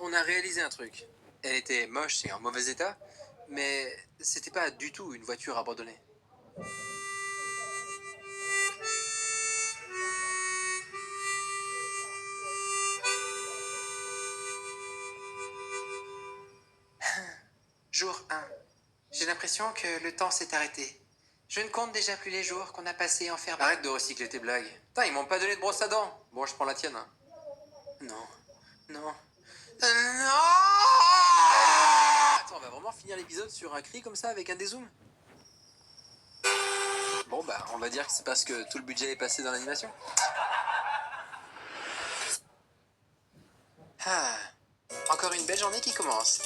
on a réalisé un truc. Elle était moche et en mauvais état, mais c'était pas du tout une voiture abandonnée. Jour 1. J'ai l'impression que le temps s'est arrêté. Je ne compte déjà plus les jours qu'on a passés enfermés. Arrête de recycler tes blagues. Putain, ils m'ont pas donné de brosse à dents. Bon, je prends la tienne. Hein. Non. Non. Non. Attends, on va vraiment finir l'épisode sur un cri comme ça avec un dézoom? Bon, bah, on va dire que c'est parce que tout le budget est passé dans l'animation. Ah. Encore une belle journée qui commence.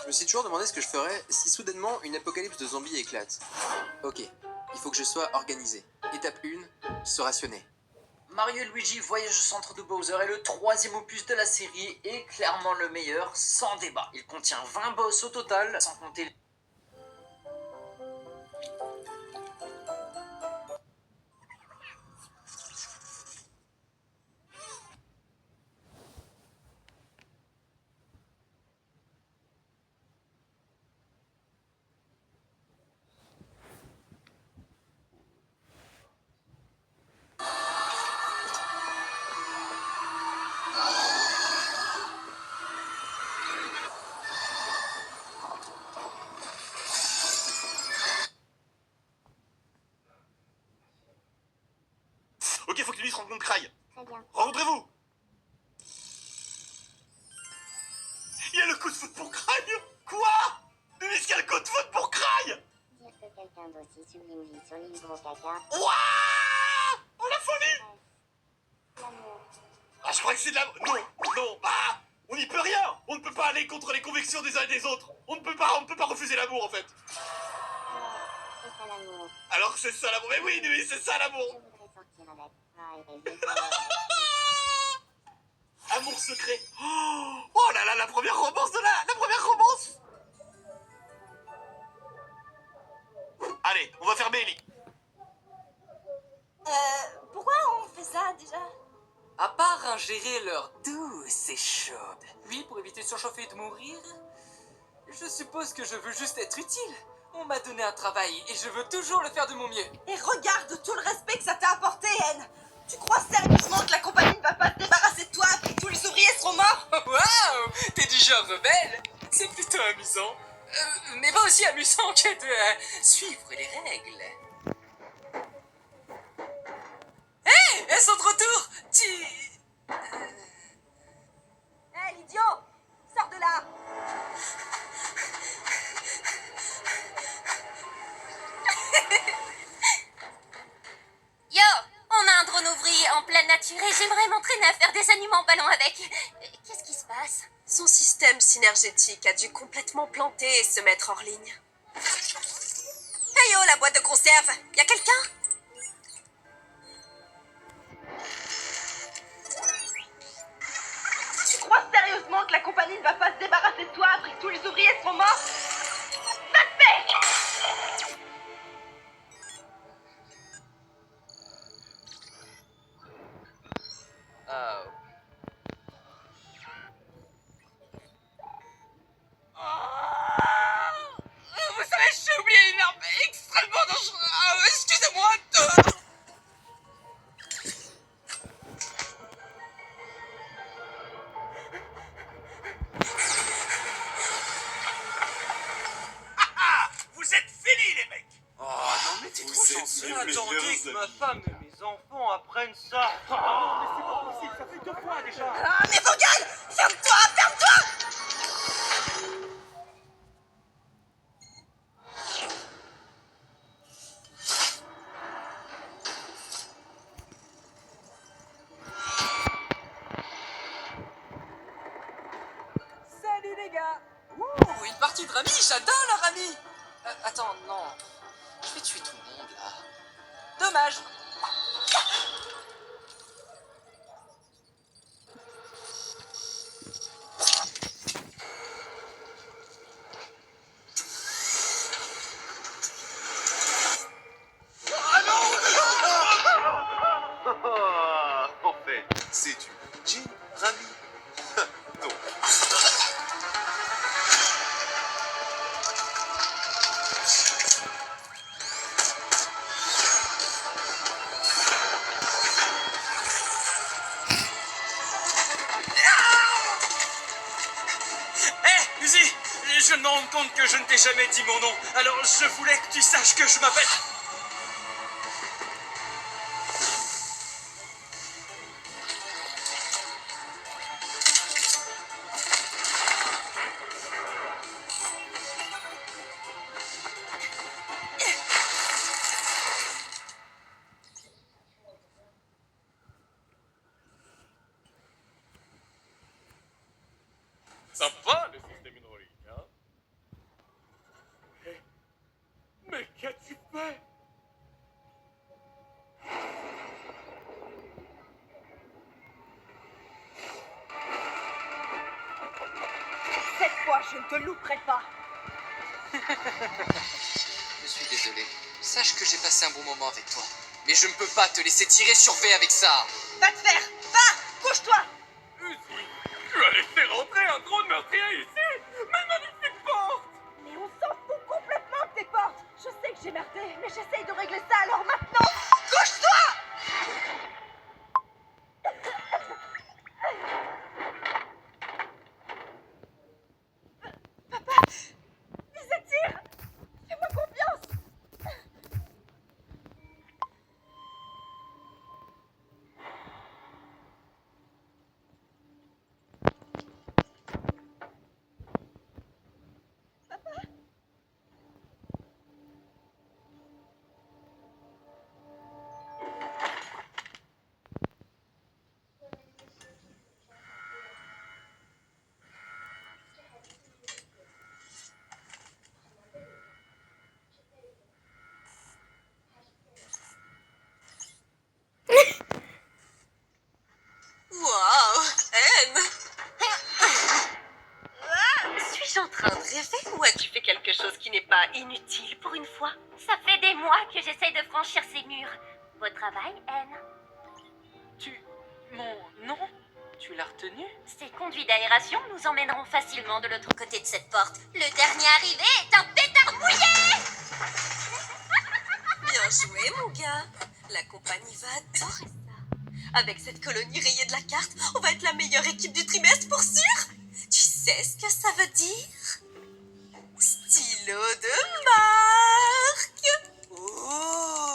Je me suis toujours demandé ce que je ferais si soudainement une apocalypse de zombies éclate. Ok, il faut que je sois organisé. Étape 1, se rationner. Mario et Luigi Voyage au centre de Bowser est le troisième opus de la série et clairement le meilleur, sans débat. Il contient 20 boss au total, sans compter... Ok, faut que lui se rencontre Craig. Très bien. Rencontrez-vous. Il y a le coup de foot pour Craig. Quoi? Mais est-ce qu'il y a le coup de foot pour Craig? Dire que quelqu'un d'aussi sublime vit sur l'île gros caca. Ouah! Oh la folie! L'amour. Ah, je crois que c'est de la... Non, ah! On n'y peut rien. On ne peut pas aller contre les convictions des uns et des autres. On ne peut pas refuser l'amour en fait. Alors, c'est ça l'amour. Alors c'est ça l'amour. Mais oui, c'est ça Je l'amour. voudrais sortir avec Rai et vivre Amour secret. Oh là là, la première romance de la première romance. Allez, on va fermer Ellie. Pourquoi on fait ça déjà? À part ingérer leur douce et chaude. Oui, pour éviter de surchauffer et de mourir. Je suppose que je veux juste être utile. On m'a donné un travail et je veux toujours le faire de mon mieux. Et regarde tout le respect que ça t'a apporté, Anne. Tu crois sérieusement que la compagnie ne va pas se débarrasser de toi après que tous les ouvriers seront morts? Waouh! T'es du genre rebelle? C'est plutôt amusant. Mais pas aussi amusant que de suivre les règles. Hé! Elles sont de retour! Hé, l'idiot! Sors de là! Yo, on a un drone ouvrier en pleine nature et j'aimerais m'entraîner à faire des animaux en ballon avec. Qu'est-ce qui se passe? Son système synergétique a dû complètement planter et se mettre hors ligne. Hey yo, la boîte de conserve! Y a quelqu'un? Tu crois sérieusement que la compagnie ne va pas se débarrasser de toi après que tous les ouvriers seront morts? Va te faire! Vous savez, j'ai oublié une arme extrêmement dangereuse. Excusez-moi. Vous êtes finis les mecs. Oh non, mais t'es trop chanceux. Attendez que ma femme et mes enfants apprennent ça. Oh non, mais c'est pas possible, ça fait 2 fois déjà. Ah, mais vos gueules! Ferme-toi! Ferme-toi! Salut les gars. Ouh, une partie de Rami, j'adore la Rami. Attends, non. Je vais tuer tout le monde là. Dommage. C'est du gin rami. Donc, Hé, Uzi, je viens de me rendre compte que je ne t'ai jamais dit mon nom. Alors je voulais que tu saches que je m'appelle... Sympa le système hydraulique, hein? Mais qu'as-tu fait? Cette fois, je ne te louperai pas. Je suis désolé. Sache que j'ai passé un bon moment avec toi. Mais je ne peux pas te laisser tirer sur V avec ça. Va te faire. Va, couche-toi. Uzi, tu as laissé rentrer un drone meurtrier ici? Mais magnifique porte! Mais on s'en fout complètement de tes portes. Je sais que j'ai merdé, mais j'essaye de régler ça, alors maintenant, couche-toi. Ils étirent. Fais-moi confiance. Wow, Anne. Suis-je en train de rêver ou as-tu fait quelque chose qui n'est pas inutile pour une fois? Ça fait des mois que j'essaye de franchir ces murs. Beau travail, Anne. Mon nom? Tu l'as retenu? Ces conduits d'aération nous emmèneront facilement de l'autre côté de cette porte. Le dernier arrivé est un pétard mouillé. Bien joué, mon gars. La compagnie va adorer ça. Avec cette colonie rayée de la carte, on va être la meilleure équipe du trimestre pour sûr. Tu sais ce que ça veut dire? Stylo de marque. Oh.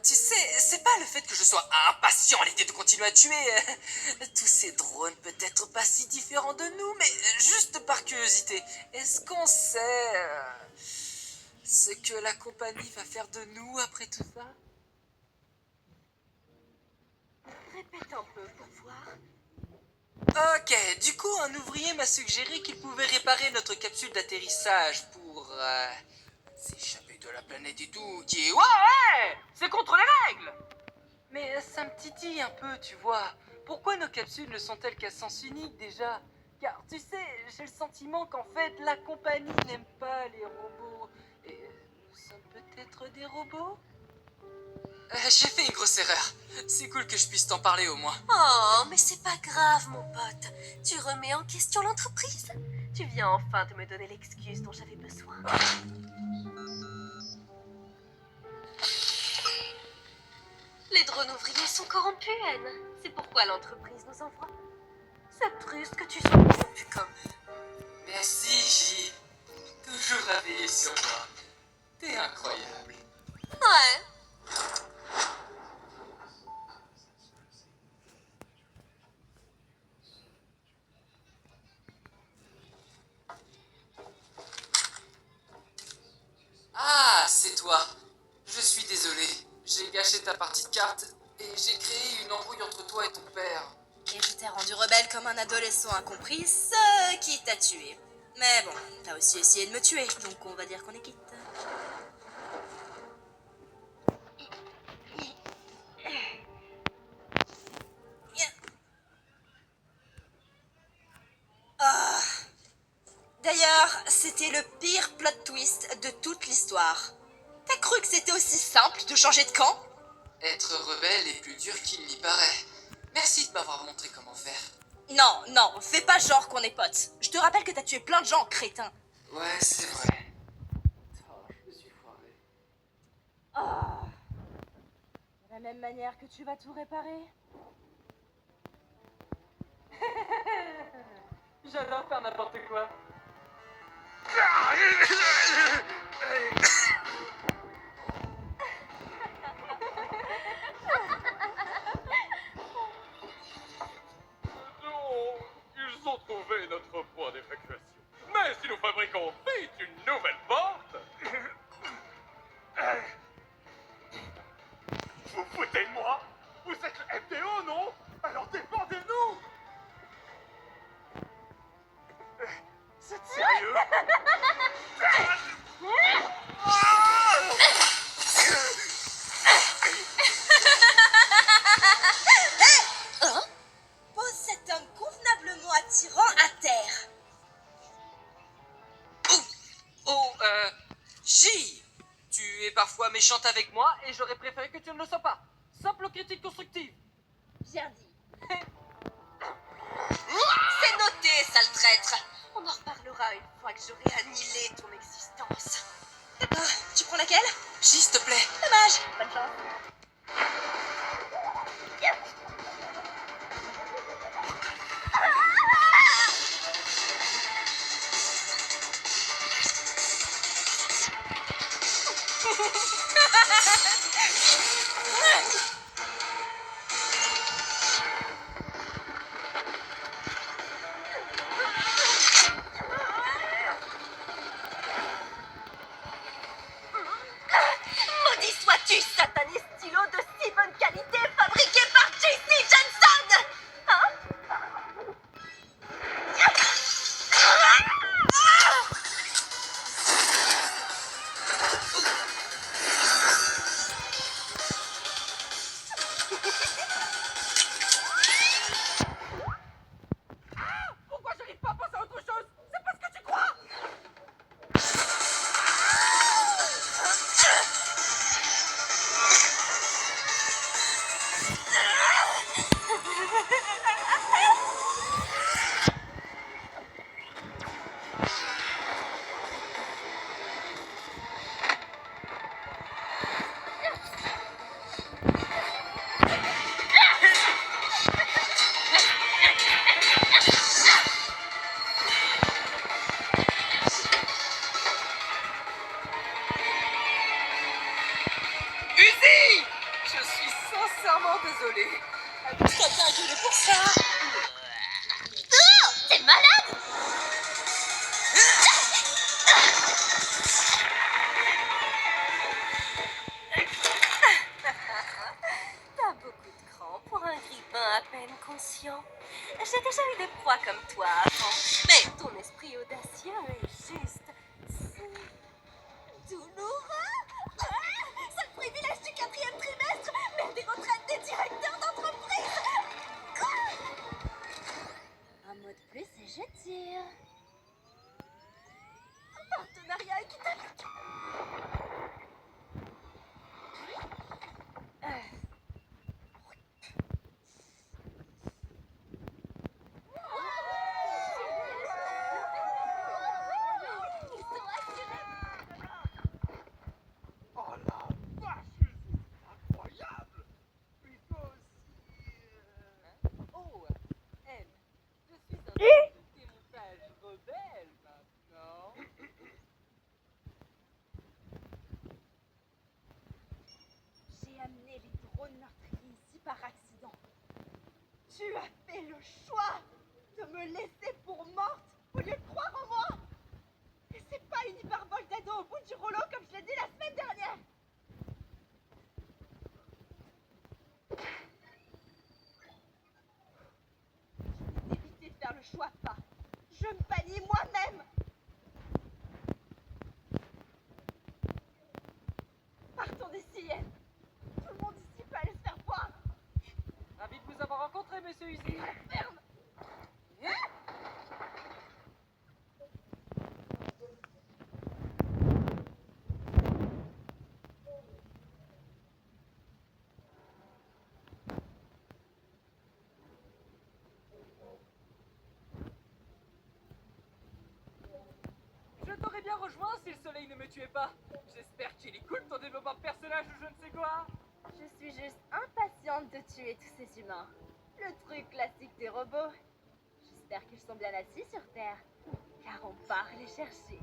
Tu sais, c'est pas le fait que je sois impatient à l'idée de continuer à tuer tous ces drones peut-être pas si différents de nous, mais juste par curiosité, est-ce qu'on sait ce que la compagnie va faire de nous après tout ça? Répète un peu pour voir. Ok, du coup, un ouvrier m'a suggéré qu'il pouvait réparer notre capsule d'atterrissage pour s'échapper de la planète et tout, qui est... Ouais, c'est contre les règles. Mais ça me titille un peu, tu vois. Pourquoi nos capsules ne sont-elles qu'à sens unique déjà? Car tu sais, j'ai le sentiment qu'en fait, la compagnie n'aime pas les robots. Et nous sommes peut-être des robots? J'ai fait une grosse erreur. C'est cool que je puisse t'en parler au moins. Oh, mais c'est pas grave, mon pote. Tu remets en question l'entreprise. Tu viens enfin de me donner l'excuse dont j'avais besoin. Les drones ouvriers sont corrompus, Anne. C'est pourquoi l'entreprise nous envoie. C'est triste que tu sois corrompu comme eux. Merci, J. Toujours réveillé sur moi. T'es incroyable. Ouais. Ah, c'est toi. Je suis désolé. J'ai gâché ta partie de carte et j'ai créé une embrouille entre toi et ton père. Et je t'ai rendu rebelle comme un adolescent incompris, ce qui t'a tué. Mais bon, t'as aussi essayé de me tuer, donc on va dire qu'on est quitte. voir, c'était le pire plot twist de toute l'histoire. T'as cru que c'était aussi simple de changer de camp? Être rebelle est plus dur qu'il n'y paraît. Merci de m'avoir montré comment faire. Non, non, fais pas genre qu'on est potes. Je te rappelle que t'as tué plein de gens, crétin. Ouais, c'est vrai. Oh, je me suis foiré. De la même manière que tu vas tout réparer. J'adore faire n'importe quoi. Non, ils ont trouvé notre point d'évacuation. Mais si nous fabriquons vite une nouvelle porte... Vous foutez de moi? Vous êtes le FDO, non? Alors défendez-nous! C'est sérieux? Pose cet homme convenablement attirant à terre. Oh, J, tu es parfois méchante avec moi et j'aurais préféré que tu ne le sois pas. Simple critique constructive. Bien dit. C'est noté, sale traître. On en reparlera une fois que j'aurai annihilé ton existence. D'accord, tu prends laquelle? J, s'il te plaît. Dommage. Bonne chance. Maudit sois-tu, satané stylo de si bonne qualité fabriqué par JC Jensen. Hein? Pourquoi j'arrive pas à penser à autre chose? C'est parce que tu crois. Uzi! Je suis sincèrement désolé. T'as bien gueulé pour ça. T'es malade? T'as beaucoup de cran pour un grippin à peine conscient. J'ai déjà eu des proies comme toi avant, mais ton esprit audacieux est juste si douloureux. Seul privilège du 4e trimestre, même des retraites des directeurs d'entreprise. Un mot de plus et je tire. Partenariat équitable. Oh la vache, incroyable! Puis toi aussi... Oh, M, je suis un démontage rebelle maintenant. J'ai amené les drones meurtriers ici par accident. Tu as fait le choix de me laisser pour morte au lieu de croire en moi. Et c'est pas une hyperbole d'ado au bout du rouleau comme je l'ai dit la semaine dernière. Je vais éviter de faire le choix pas. Je me bannis moi-même. Partons d'ici, Yen. Tout le monde ici peut aller se faire voir. Ravi de vous avoir rencontré, monsieur Uzi. Ferme. rejoint si le soleil ne me tuait pas. J'espère qu'il est cool ton développement de personnage ou je ne sais quoi. Je suis juste impatiente de tuer tous ces humains. Le truc classique des robots. J'espère qu'ils sont bien assis sur Terre, car on part les chercher.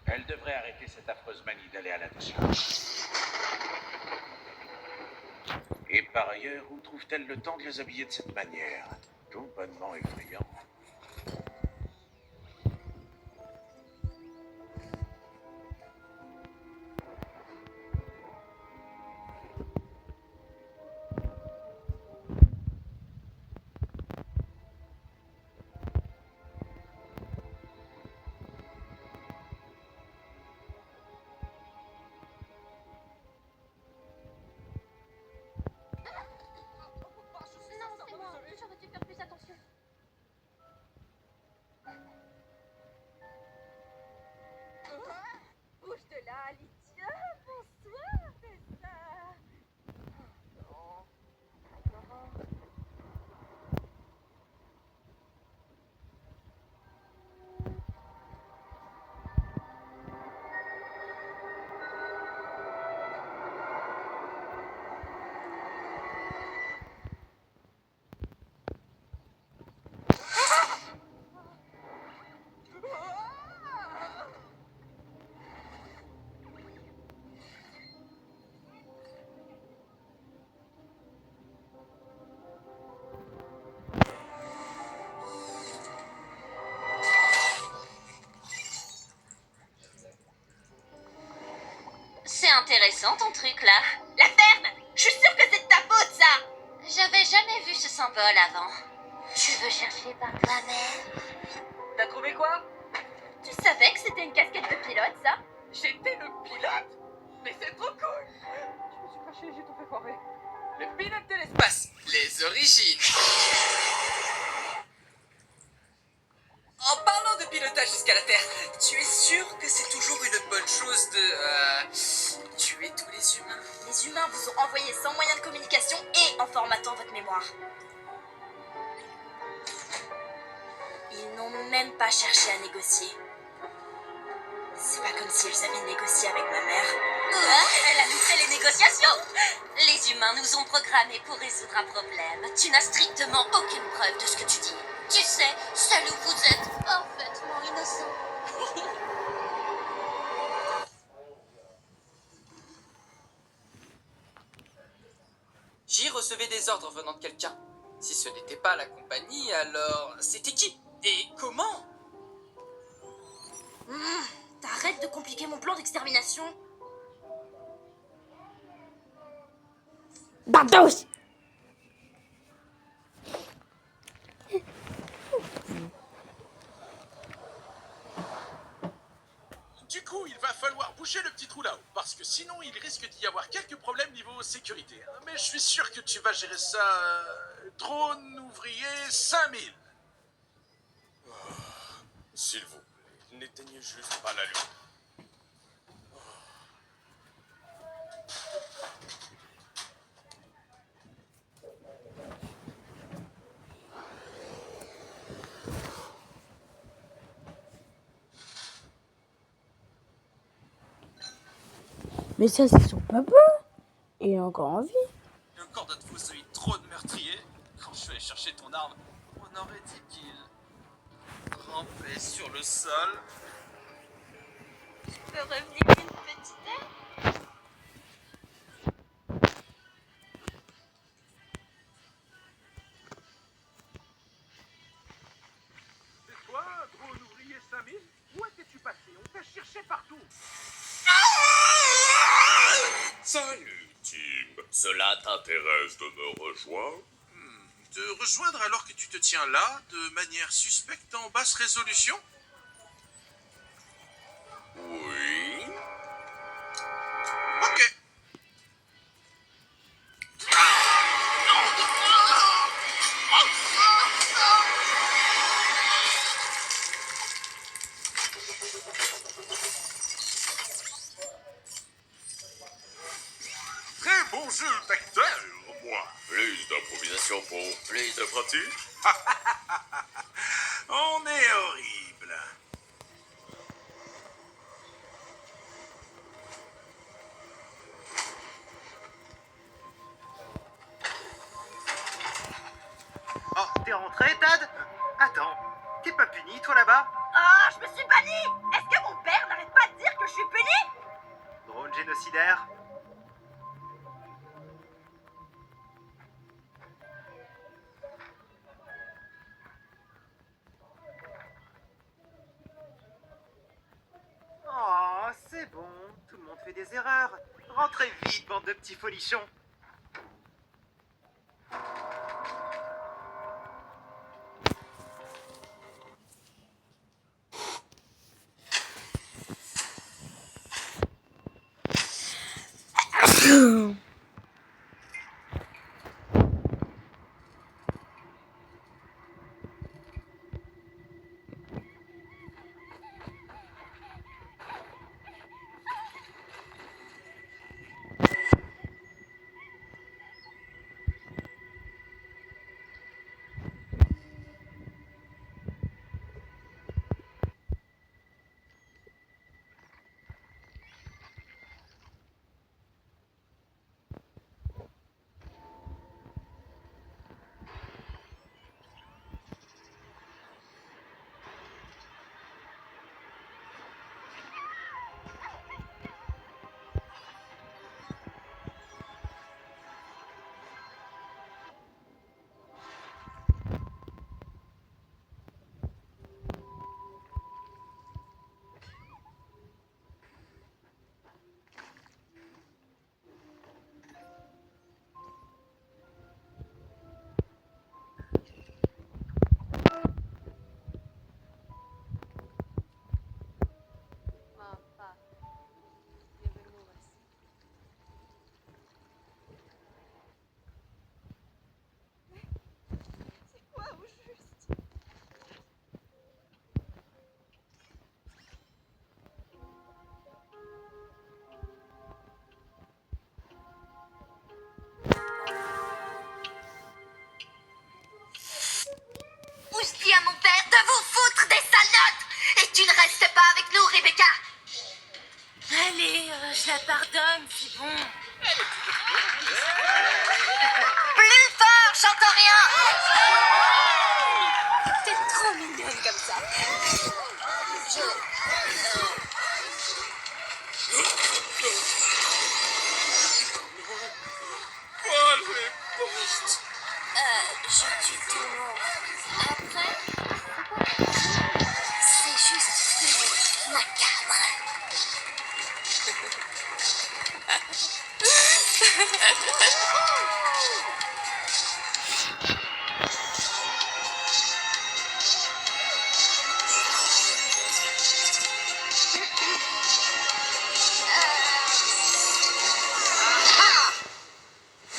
Elle devrait arrêter cette affreuse manie d'aller à la décharge. Et par ailleurs, où trouve-t-elle le temps de les habiller de cette manière? Tout bonnement effrayant. Non, c'est moi. J'aurais dû faire plus attention. Bouge de là, Alicia. Bonsoir, Tessa. Non. Non. C'est intéressant ton truc là. La ferme! Je suis sûre que c'est de ta faute, ça! J'avais jamais vu ce symbole avant. Tu veux chercher par toi-même? T'as trouvé quoi? Tu savais que c'était une casquette de pilote, ça? J'étais le pilote? Mais c'est trop cool! Je me suis craché, j'ai tout fait foirer. Le pilote de l'espace, les origines. En parlant de pilotage jusqu'à la Terre, tu es sûr que c'est toujours une bonne chose de tuer tous les humains? Les humains vous ont envoyé sans moyen de communication et en formatant votre mémoire. Ils n'ont même pas cherché à négocier. C'est pas comme si ils avaient négocié avec ma mère. Elle a loupé les négociations. Les humains nous ont programmés pour résoudre un problème. Tu n'as strictement aucune preuve de ce que tu dis. Tu sais, seul où vous êtes parfaitement innocent. J'y recevais des ordres venant de quelqu'un. Si ce n'était pas la compagnie, alors c'était qui? Et comment? T'arrêtes de compliquer mon plan d'extermination. Bardos! Du coup, il va falloir bouger le petit trou là-haut, parce que sinon il risque d'y avoir quelques problèmes niveau sécurité. Mais je suis sûr que tu vas gérer ça. Drone ouvrier 5000. S'il vous plaît, n'éteignez juste pas la lumière. Mais ça, c'est son papa. Il est encore en vie. Et encore d'un de vos œils trop de meurtriers. Quand je suis allé chercher ton arme, on aurait dit qu'il rampait sur le sol. Je peux revenir une petite heure? C'est toi, drone ouvrier 5000? Où étais-tu passé? On t'a cherché partout. Salut, Tim. Cela t'intéresse de me rejoindre? Te rejoindre alors que tu te tiens là, de manière suspecte en basse résolution? Oui. Ok. Très bon jeu d'acteur, moi. Plus d'improvisation pour plus de pratique. On est horrible. Oh, t'es rentré, Tad? Attends, t'es pas puni, toi, là-bas? Ah, je me suis bannie. Est-ce que mon père n'arrête pas de dire que je suis punie? Drone génocidaire? Oh, c'est bon, tout le monde fait des erreurs. Rentrez vite, bande de petits folichons. C'est quoi au juste? Ou je dis à mon père de vous foutre des sales notes. Et tu ne restes pas avec nous, Rebecca. Allez, je la pardonne, c'est bon. Plus fort, j'entends rien. T'es trop mignonne comme ça. Je tue tout le monde. Après, c'est juste macabre.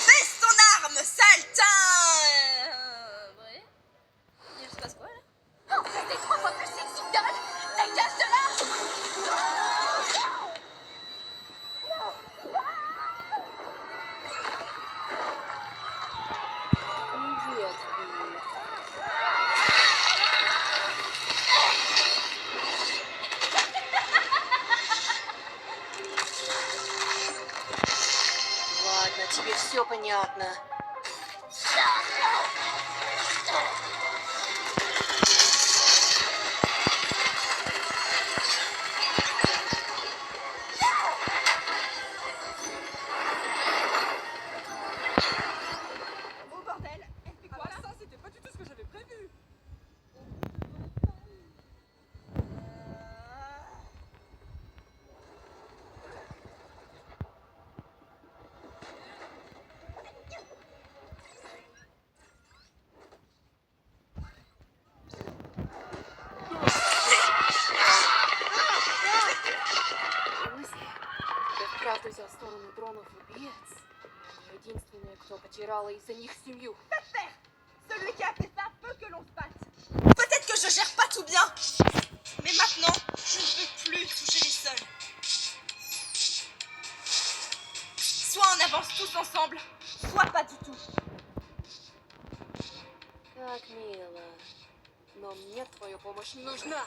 Baisse ton arme, saletin! Ouais? Il se passe quoi là? Oh, t'es 3 fois plus sexy que Doll. Dégage de là. Ладно, тебе все понятно. Oh bordel, elle fait quoi là? Ça, c'était pas du tout ce que j'avais prévu. Правда взял сторону дронов убийц. Они единственные, кто потеряла из-за них семью. Faire. Celui qui a fait ça veut que l'on se batte. Peut-être que je gère pas tout bien, mais maintenant, je ne veux plus toucher tous ensemble, soit pas du tout. Так, мило. Но мне твоя помощь нужна.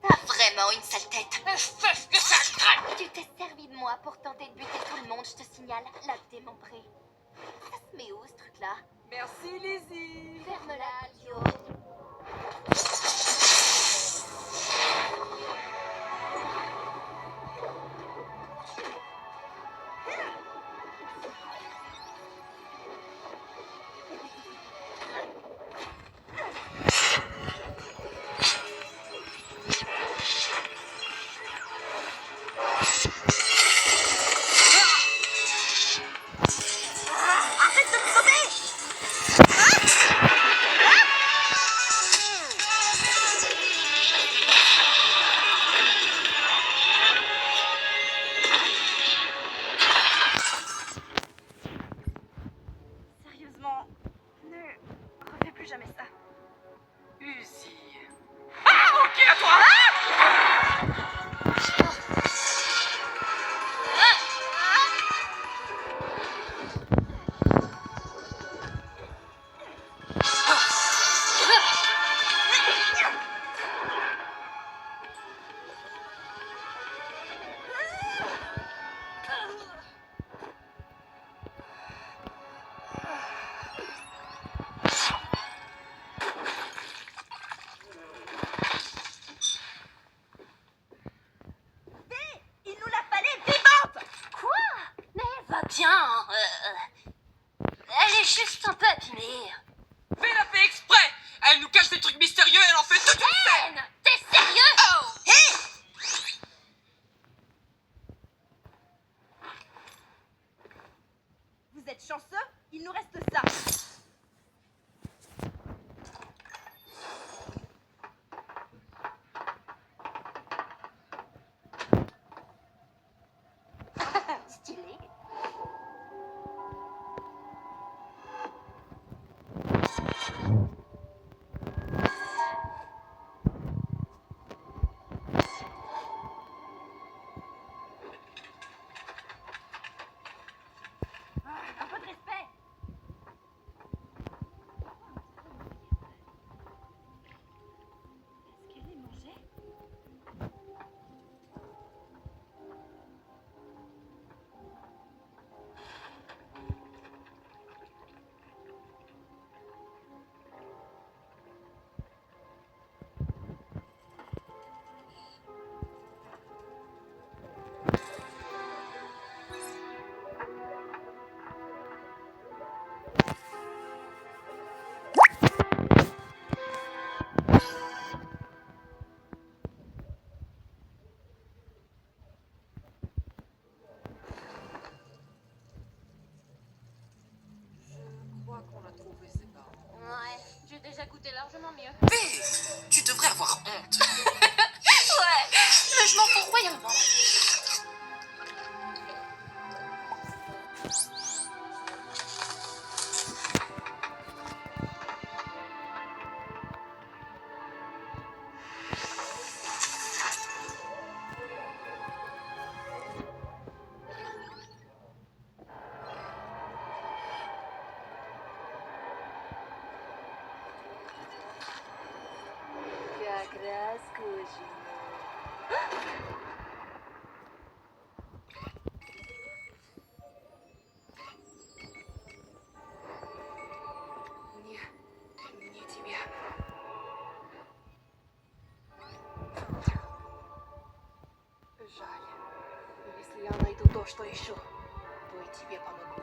T'as vraiment une sale tête. Espèce de sale trappe. Tu t'es servi de moi pour tenter de buter tout le monde, je te signale. La démembrée. Ça se met où, ce truc-là? Merci, Lizzie. Ferme-la, Lio. Sérieusement, ne refais plus jamais ça. Uzi. Ah, ok, à toi. Il nous l'a fallait vivante. Quoi? Mais elle va bien. Elle est juste un peu abîmée. Mais elle a fait exprès. Elle nous cache des trucs mystérieux, elle en fait toute une scène. Ben, t'es sérieux? Oh. Vous êtes chanceux? Il nous reste ça. Stylé. Un peu de respect. Est-ce qu'elle est mangée? Je crois qu'on a trouvé ses parents. Ouais, j'ai déjà goûté largement mieux. Mais tu devrais avoir honte. Ouais, mais je m'en fous royalement. Как раз к ужину. Не тебе. Жаль. Если я найду то, что ищу, то и тебе помогу.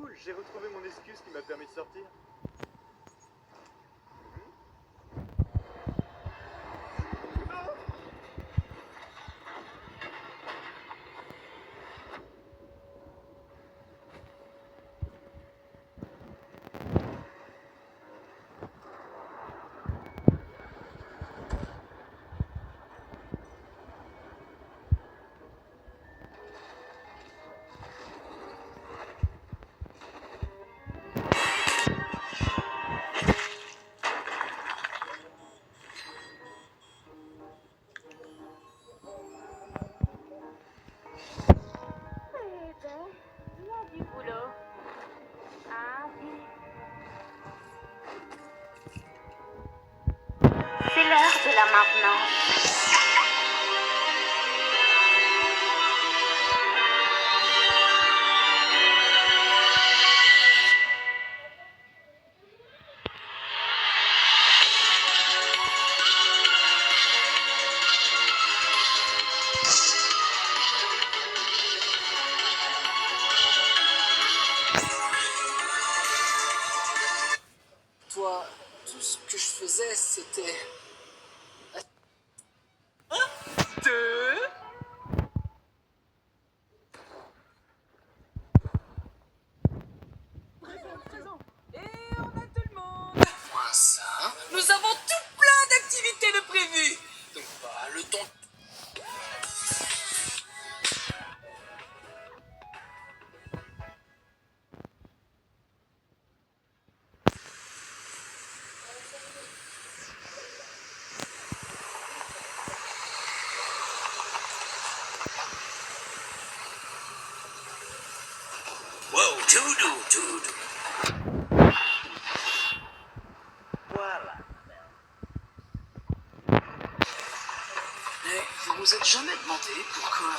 cool, j'ai retrouvé mon excuse qui m'a permis de sortir. Il y a du boulot. Ah oui. C'est l'heure de la maintenance. Toi, tout ce que je faisais, c'était... Point ça. Nous avons tout plein d'activités de prévues. Donc, le temps... Wow, tout doux. Voilà. Mais vous vous êtes jamais demandé pourquoi...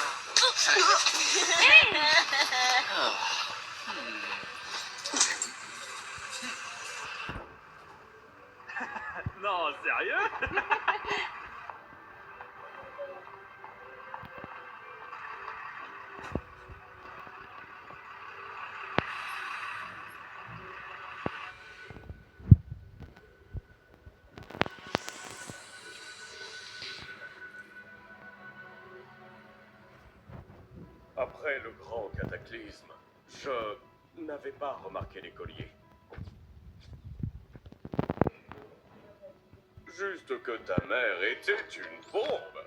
Non, sérieux? Après le grand cataclysme, je n'avais pas remarqué les colliers. Juste que ta mère était une bombe.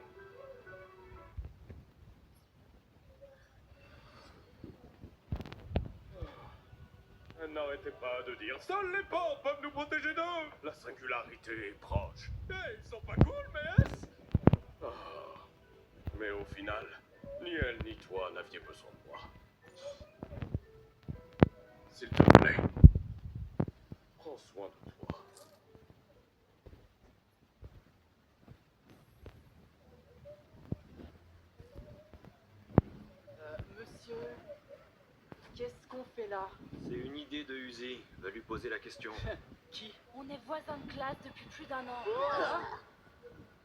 Elle n'arrêtait pas de dire « Seuls les pauvres peuvent nous protéger d'eux !» La singularité est proche. Eh, ils sont pas cool, mais est-ce... Mais au final, ni elle ni toi n'aviez besoin de moi. S'il te plaît, prends soin de toi. Monsieur, qu'est-ce qu'on fait là? C'est une idée de Uzi. Va lui poser la question. Qui? On est voisins de classe depuis plus d'1 an.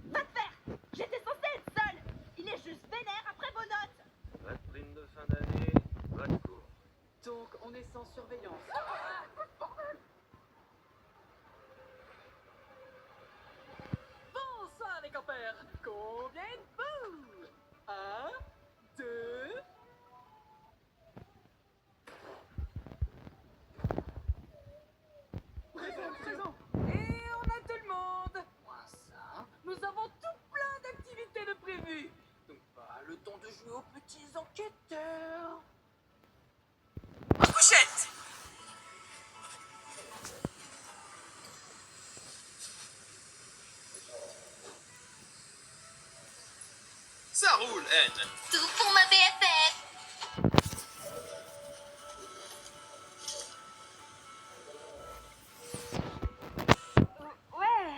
Va te faire! J'étais censée être seule! Il est juste vénère après vos notes! Pas de prime de fin d'année, pas de cours. Donc, on est sans surveillance. Bonsoir les compères. Combien êtes-vous? 1, 2... Présent. Et on a tout le monde. Moins ça. Nous avons tout plein d'activités de prévues. Donc, le temps de jouer aux petits enquêteurs. En couchette! Ça roule, N. Tout pour ma BFF. Ouais,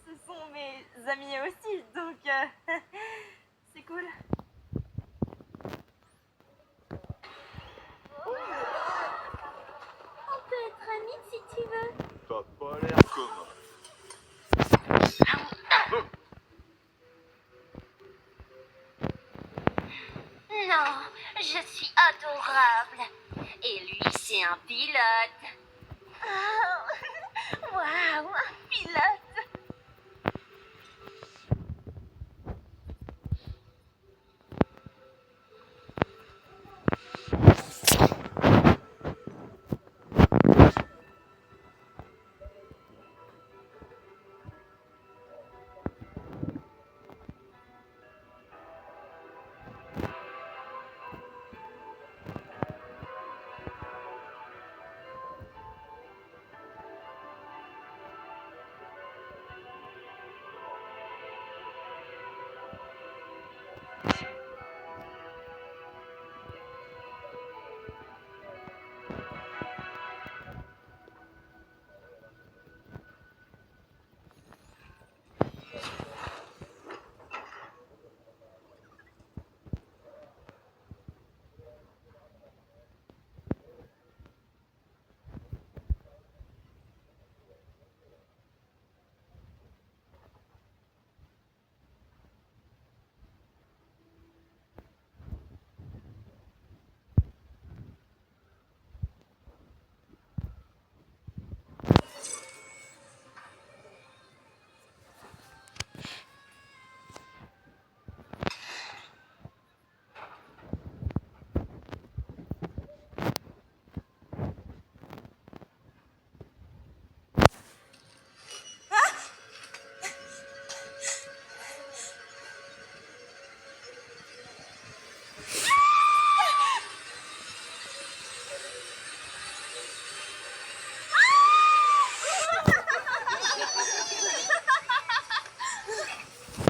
ce sont mes amis aussi, donc c'est cool. On peut être amis si tu veux. T'as pas l'air commun. Non, je suis adorable. Et lui, c'est un pilote. Oh, waouh, un pilote.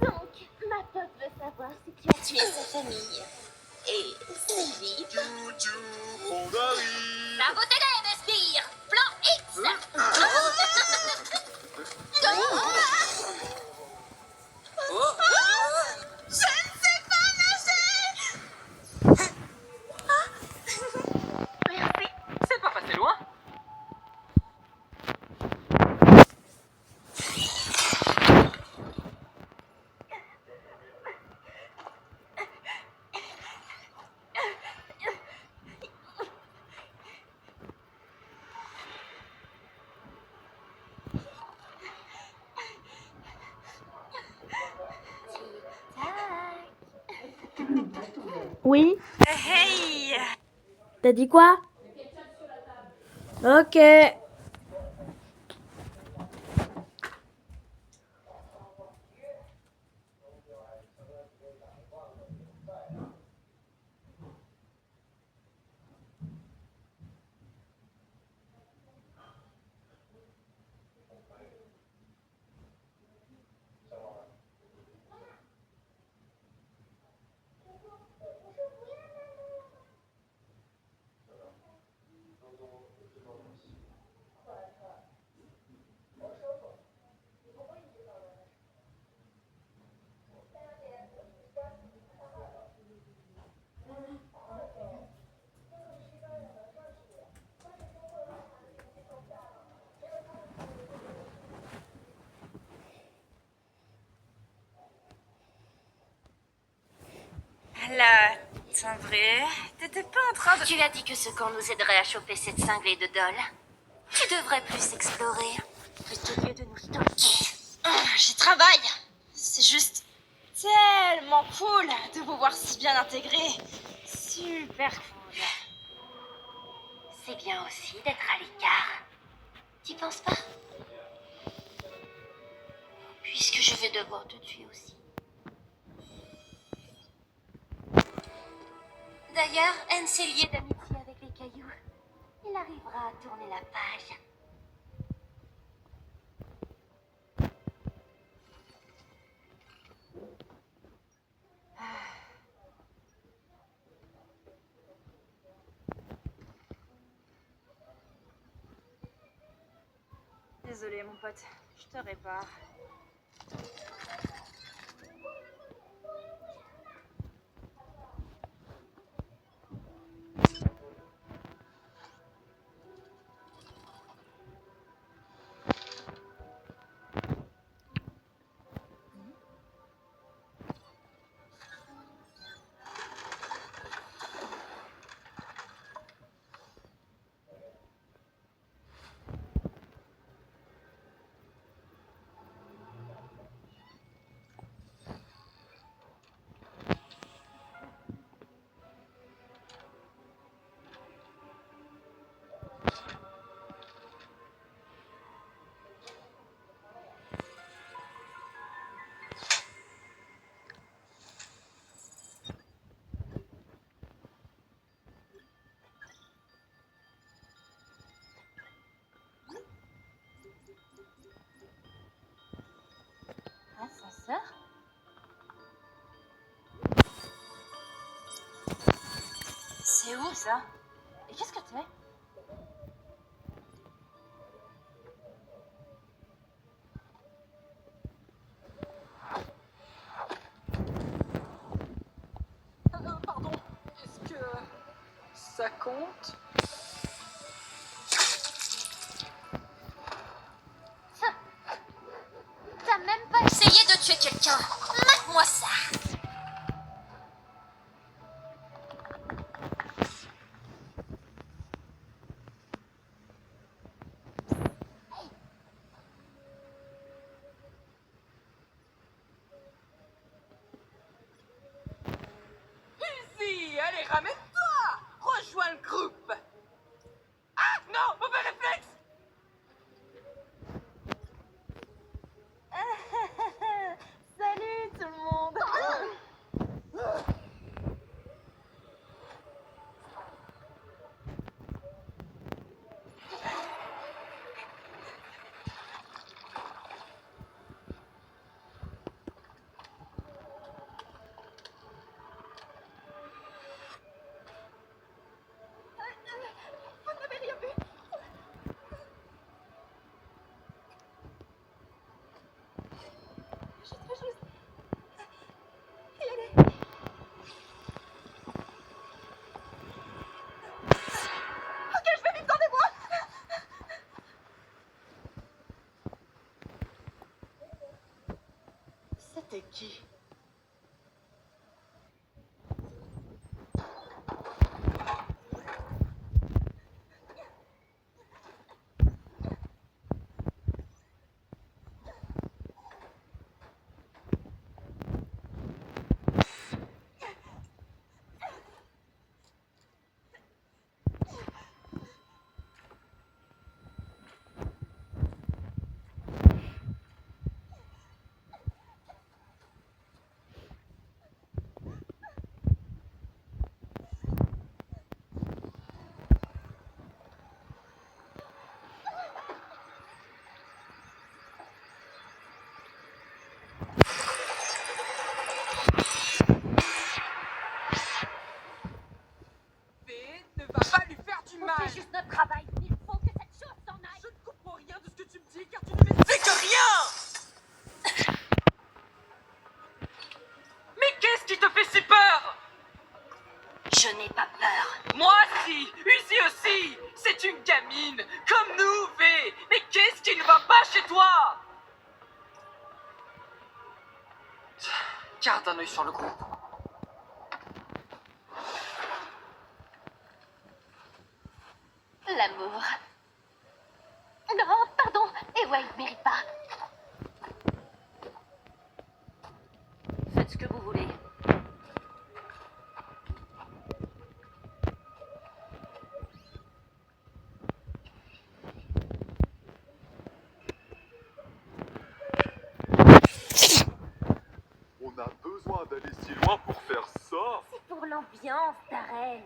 Donc, ma pote veut savoir si tu as tué sa famille. Et Sylvie. On arrive. La beauté des Mespire. Plan X. Je ne sais pas nager. Merci. C'est pas passé loin. Oui, Hey. t'as dit quoi? Ok. Là, Tindré, t'étais pas en train de... Tu as dit que ce camp nous aiderait à choper cette cinglée de Dol. Tu devrais plus explorer, plutôt que de nous stalker. J'y travaille. C'est juste tellement cool de vous voir si bien intégrés. Super cool. C'est bien aussi d'être à l'écart. Tu penses pas? Puisque je vais devoir te tuer aussi. D'ailleurs, Anne s'est liée d'amitié avec les cailloux. Il arrivera à tourner la page. Désolée, mon pote. Je te répare. C'est où ça? Et qu'est-ce que t'es? Pardon, est-ce que ça compte? T'as même pas essayé de tuer quelqu'un. Mate-moi ça. Uzi, allez, ramène-toi! Rejoins le groupe! Ah non, mauvais réflexe! Salut tout le monde. Vous n'avez rien vu. Je veux juste y aller. Ok, je vais vite, attendez-moi. C'était qui? Vite, ne va pas lui faire du On mal! fait juste notre travail. Il faut que cette chose s'en aille. Je ne comprends rien de ce que tu me dis car tu ne m'expliques rien! Mais qu'est-ce qui te fait si peur? Je n'ai pas peur. Moi si! Uzi aussi! C'est une gamine! Comme nous, V! Mais qu'est-ce qui ne va pas chez toi? Garde un œil sur le groupe. L'amour. Non, pardon. Et ouais, il mérite pas. Faites ce que vous voulez. On a besoin d'aller si loin pour faire ça. C'est pour l'ambiance, Darren.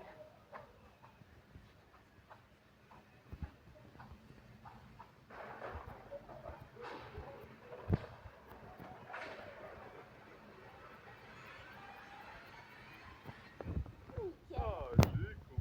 Ah, j'ai con.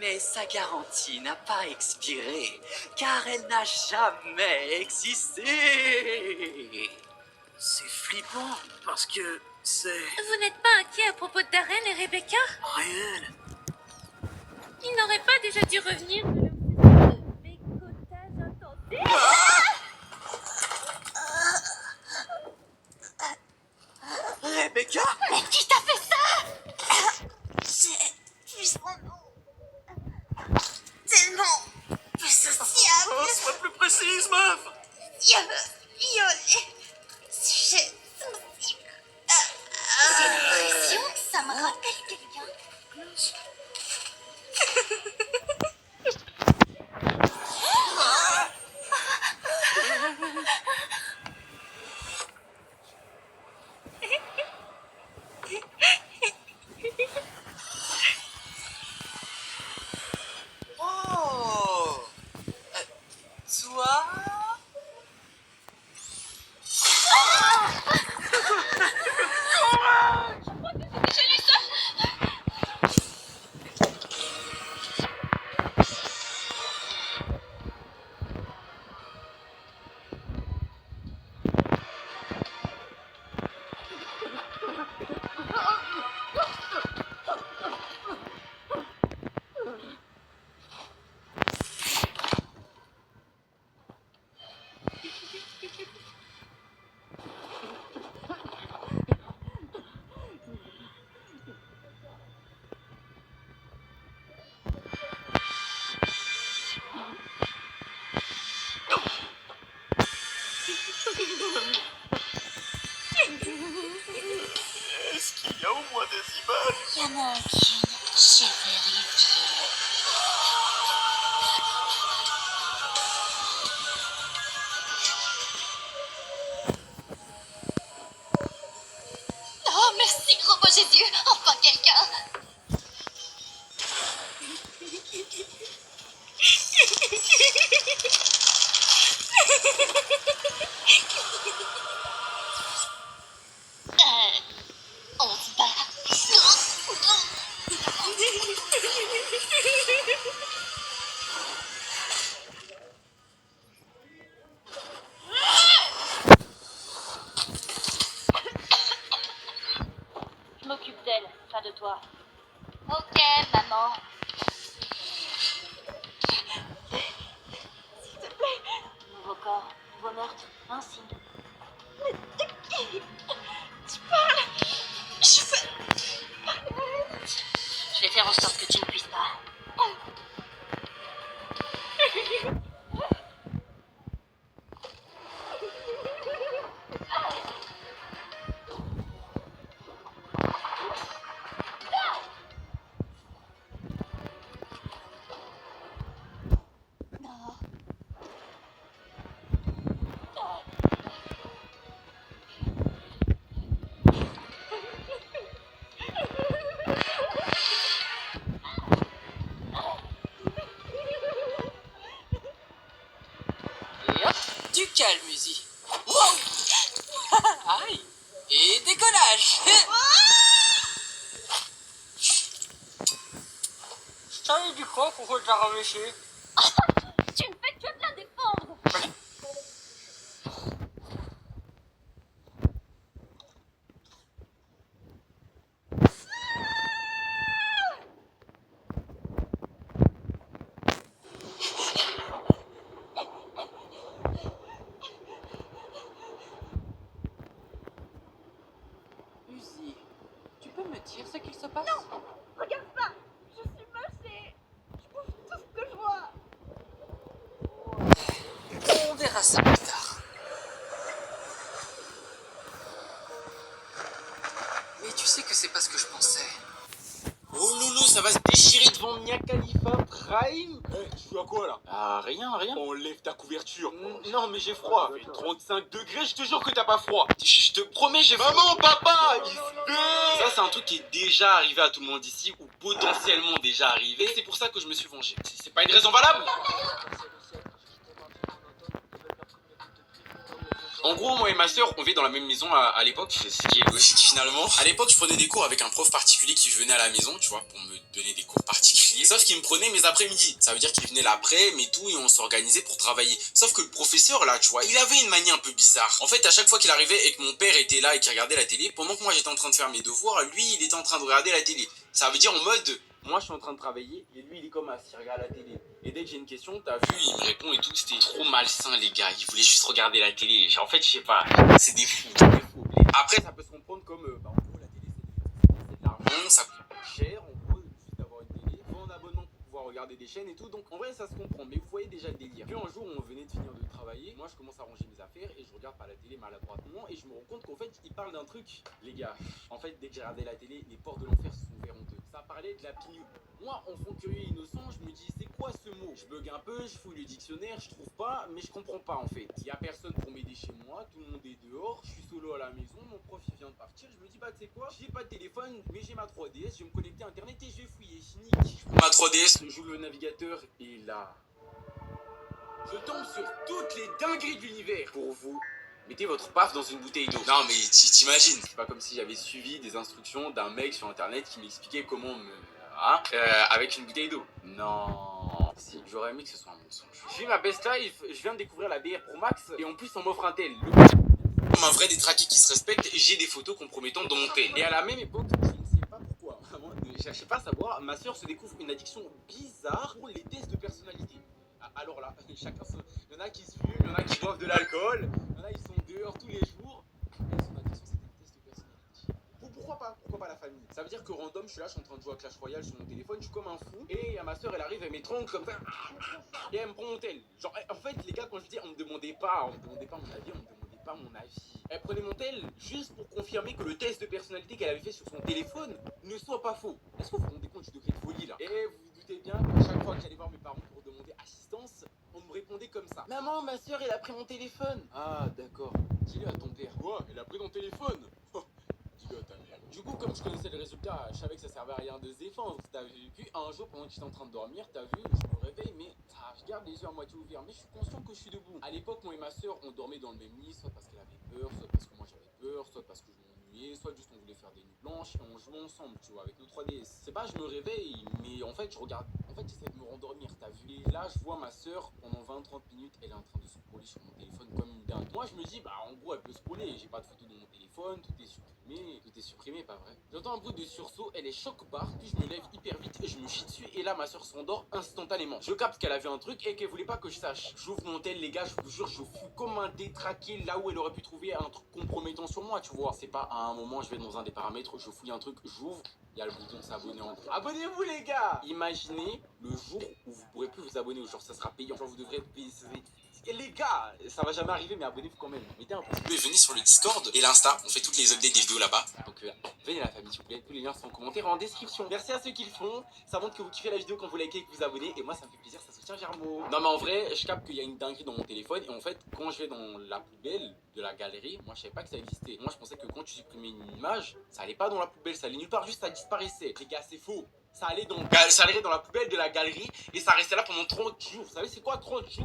Mais sa garantie n'a pas expiré, car elle n'a jamais existé. C'est flippant, parce que c'est... Vous n'êtes pas inquiet à propos de Darren et Rebecca? Rien. Ils n'auraient pas déjà dû revenir de leur bécotage intensif? Rebecca? Mais qui t'a fait ça? J'ai vu son nom. Tellement dissociable. Oh, sois plus précise, meuf! Yeux violets. Sujet sensible. J'ai l'impression que ça me rappelle quelqu'un. Oh! Toi? Est-ce qu'il y a au moins des images? Il y en a aucune. J'ai vérifié. Oh, merci, Robot Jésus. Enfin, quelqu'un. On se bat. Je m'occupe d'elle, pas de toi. Ok, maman. S'il te plaît. Nouveau corps, nouveau meurtre, un signe. Mais de qui tu parles? Je vais faire en sorte que tu ne puisses pas. Et hop, du calme, Uzi. Wow. Aïe. Et décollage. Ça y est, du coup, pourquoi tu l'as reméché? Tu ne fais que de la défendre. Uzi, tu peux me dire ce qu'il se passe? Non! Regarde ça! Je suis moche et je bouge tout ce que je vois! On verra ça plus tard. Mais tu sais que c'est pas ce que je pensais. Oh loulou, ça va se déchirer devant Mia Khalifa Prime. Tu fais à quoi là? Ah, rien. Enlève ta couverture. Non, mais j'ai froid. Il fait 35 degrés, je te jure que t'as pas froid. Je te promets, j'ai... Maman, papa, il fait... Ça, c'est un truc qui est déjà arrivé à tout le monde ici, ou potentiellement déjà arrivé. C'est pour ça que je me suis vengé. C'est pas une raison valable. En gros, moi et ma soeur, on vit dans la même maison à l'époque, ce qui est logique finalement. À l'époque, je prenais des cours avec un prof particulier qui venait à la maison, tu vois, pour me donner des cours particuliers. Sauf qu'il me prenait mes après-midi. Ça veut dire qu'il venait l'après, mais tout, et on s'organisait pour travailler. Sauf que le professeur, là, tu vois, il avait une manie un peu bizarre. En fait, à chaque fois qu'il arrivait et que mon père était là et qu'il regardait la télé, pendant que moi j'étais en train de faire mes devoirs, lui, il était en train de regarder la télé. Ça veut dire en mode, moi je suis en train de travailler et lui il est comme assis, il regarde la télé. Et dès que j'ai une question, t'as vu, il me répond et tout, c'était trop malsain les gars, il voulait juste regarder la télé. En fait, je sais pas, c'est des fous, c'est des fous. Après, ça peut se comprendre comme, en gros, la télé c'est de l'argent, ça coûte cher, en gros, juste avoir une télé, faut un abonnement pour pouvoir regarder des chaînes et tout, donc en vrai ça se comprend, mais vous voyez déjà le délire. Puis un jour, on venait de finir de travailler, moi je commence à ranger mes affaires et je regarde par la télé maladroitement et je me rends compte qu'en fait, il parle d'un truc, les gars. En fait, dès que j'ai regardé la télé, les portes de l'enfer se sont ouvertes honteux. Ça parlait de la pilule. Moi, enfant curieux et innocent, je me dis, c'est quoi ce mot? Je bug un peu, je fouille le dictionnaire, je trouve pas, mais je comprends pas en fait. Il y a personne pour m'aider chez moi, tout le monde est dehors, je suis solo à la maison, mon prof il vient de partir, je me dis, bah tu sais quoi, j'ai pas de téléphone, mais j'ai ma 3DS, je vais me connecter à internet et je vais fouiller. Je prends ma 3DS, j'ouvre le navigateur et là, je tombe sur toutes les dingueries de l'univers. Pour vous, mettez votre paf dans une bouteille d'eau. Non mais t'imagines, c'est pas comme si j'avais suivi des instructions d'un mec sur internet qui m'expliquait comment me... avec une bouteille d'eau. Non. Si, j'aurais aimé que ce soit un mensonge. J'ai ma best life, je viens de découvrir la BR Pro Max et en plus on m'offre un tel. Comme un vrai détraqué qui se respecte, j'ai des photos compromettantes dans mon tel. Et à la même époque, je ne sais pas pourquoi, vraiment, ne cherchez pas à savoir, ma soeur se découvre une addiction bizarre pour les tests de personnalité. Alors là, chacun se... Il y en a qui se fument, il y en a qui boivent de l'alcool, il y en a qui sont dehors tous les jours. Et son addiction, c'est des tests de personnalité. Pourquoi pas la famille? Ça veut dire que random, je suis là, je suis en train de jouer à Clash Royale sur mon téléphone, je suis comme un fou. Et ma soeur, elle arrive, elle m'étrangle comme ça. Et elle me prend mon tel. Genre, en fait, les gars, quand je dis, on me demandait pas mon avis, on me demandait pas mon avis. Elle prenait mon tel juste pour confirmer que le test de personnalité qu'elle avait fait sur son téléphone ne soit pas faux. Est-ce que vous vous rendez compte du degré de folie là? Et vous vous doutez bien qu'à chaque fois que j'allais voir mes parents pour demander assistance, on me répondait comme ça. Maman, ma soeur, elle a pris mon téléphone. Ah, d'accord. Dis-le à ton père. Quoi? Elle a pris ton téléphone? Dis-le à ta mère. Du coup, comme je connaissais le résultat, je savais que ça servait à rien de se défendre. T'as vu? Puis un jour, pendant que j'étais en train de dormir, t'as vu, je me réveille, mais je garde les yeux à moitié ouverts, mais je suis conscient que je suis debout. À l'époque, moi et ma soeur, on dormait dans le même lit, soit parce qu'elle avait peur, soit parce que moi j'avais peur, soit parce que je m'ennuyais, soit juste on voulait faire des nuits blanches et on jouait ensemble, tu vois, avec nos 3DS. C'est pas, je me réveille, mais en fait, je regarde, j'essaie de me rendormir, t'as vu? Et là, je vois ma soeur, pendant 20-30 minutes, elle est en train de scroller sur mon téléphone comme une dingue. Moi, je me dis, bah, en gros, elle peut scroller, j'ai pas de photo de mon téléphone, tout est supprimé, pas vrai? J'entends un bruit de sursaut, elle est choc-barre, puis je me lève hyper vite et je me chie dessus, et là, ma soeur s'endort instantanément. Je capte qu'elle avait un truc et qu'elle voulait pas que je sache. J'ouvre mon tel, les gars, je vous jure, je fous comme un détraqué là où elle aurait pu trouver un truc compromettant sur moi, tu vois. C'est pas à un moment, je vais dans un des paramètres, je fouille un truc, j'ouvre, il y a le bouton s'abonner en dessous. Abonnez-vous, les gars! Imaginez le jour où vous pourrez plus vous abonner, ou genre ça sera payant, genre vous devrez payer. Et les gars, ça va jamais arriver, mais abonnez-vous quand même. Mettez un pouce bleu, venez sur le Discord et l'Insta, on fait toutes les updates des vidéos là-bas. Donc venez la famille, s'il vous plaît, tous les liens sont en commentaire et en description. Merci à ceux qui le font, ça montre que vous kiffez la vidéo quand vous likez et que vous abonnez, et moi ça me fait plaisir, ça soutient Germo. Non mais en vrai, je capte qu'il y a une dinguerie dans mon téléphone, et en fait, quand je vais dans la poubelle de la galerie, moi je savais pas que ça existait. Moi je pensais que quand tu supprimais une image, ça allait pas dans la poubelle, ça allait nulle part, juste ça disparaissait. Les gars, c'est faux. Ça allait dans la poubelle de la galerie et ça restait là pendant 30 jours. Vous savez c'est quoi 30 jours?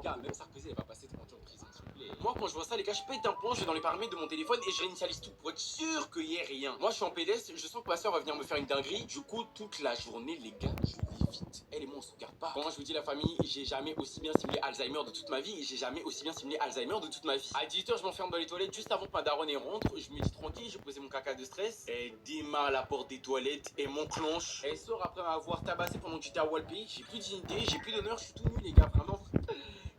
Gars, même Sarkozy, elle va passer 30 jours en prison, s'il vous plaît. Moi, quand je vois ça, les gars, je pète un plomb, je vais dans les paramètres de mon téléphone et je réinitialise tout pour être sûr qu'il y ait rien. Moi, je suis en PDS, je sens que ma soeur va venir me faire une dinguerie. Du coup, toute la journée, les gars, je vis vite. Elle et moi, on se regarde pas. Quand je vous dis la famille, j'ai jamais aussi bien simulé Alzheimer de toute ma vie et j'ai jamais aussi bien simulé Alzheimer de toute ma vie. À 18h, je m'enferme dans les toilettes juste avant que ma daronne rentre. Je me dis tranquille, j'ai posé mon caca de stress. Elle démarre la porte des toilettes et m'enclenche. Elle sort après m'avoir tabassé pendant que j'étais à Walpay. J'ai plus de dignité, j'ai plus d'honneur, je suis tout nu, les gars, vraiment.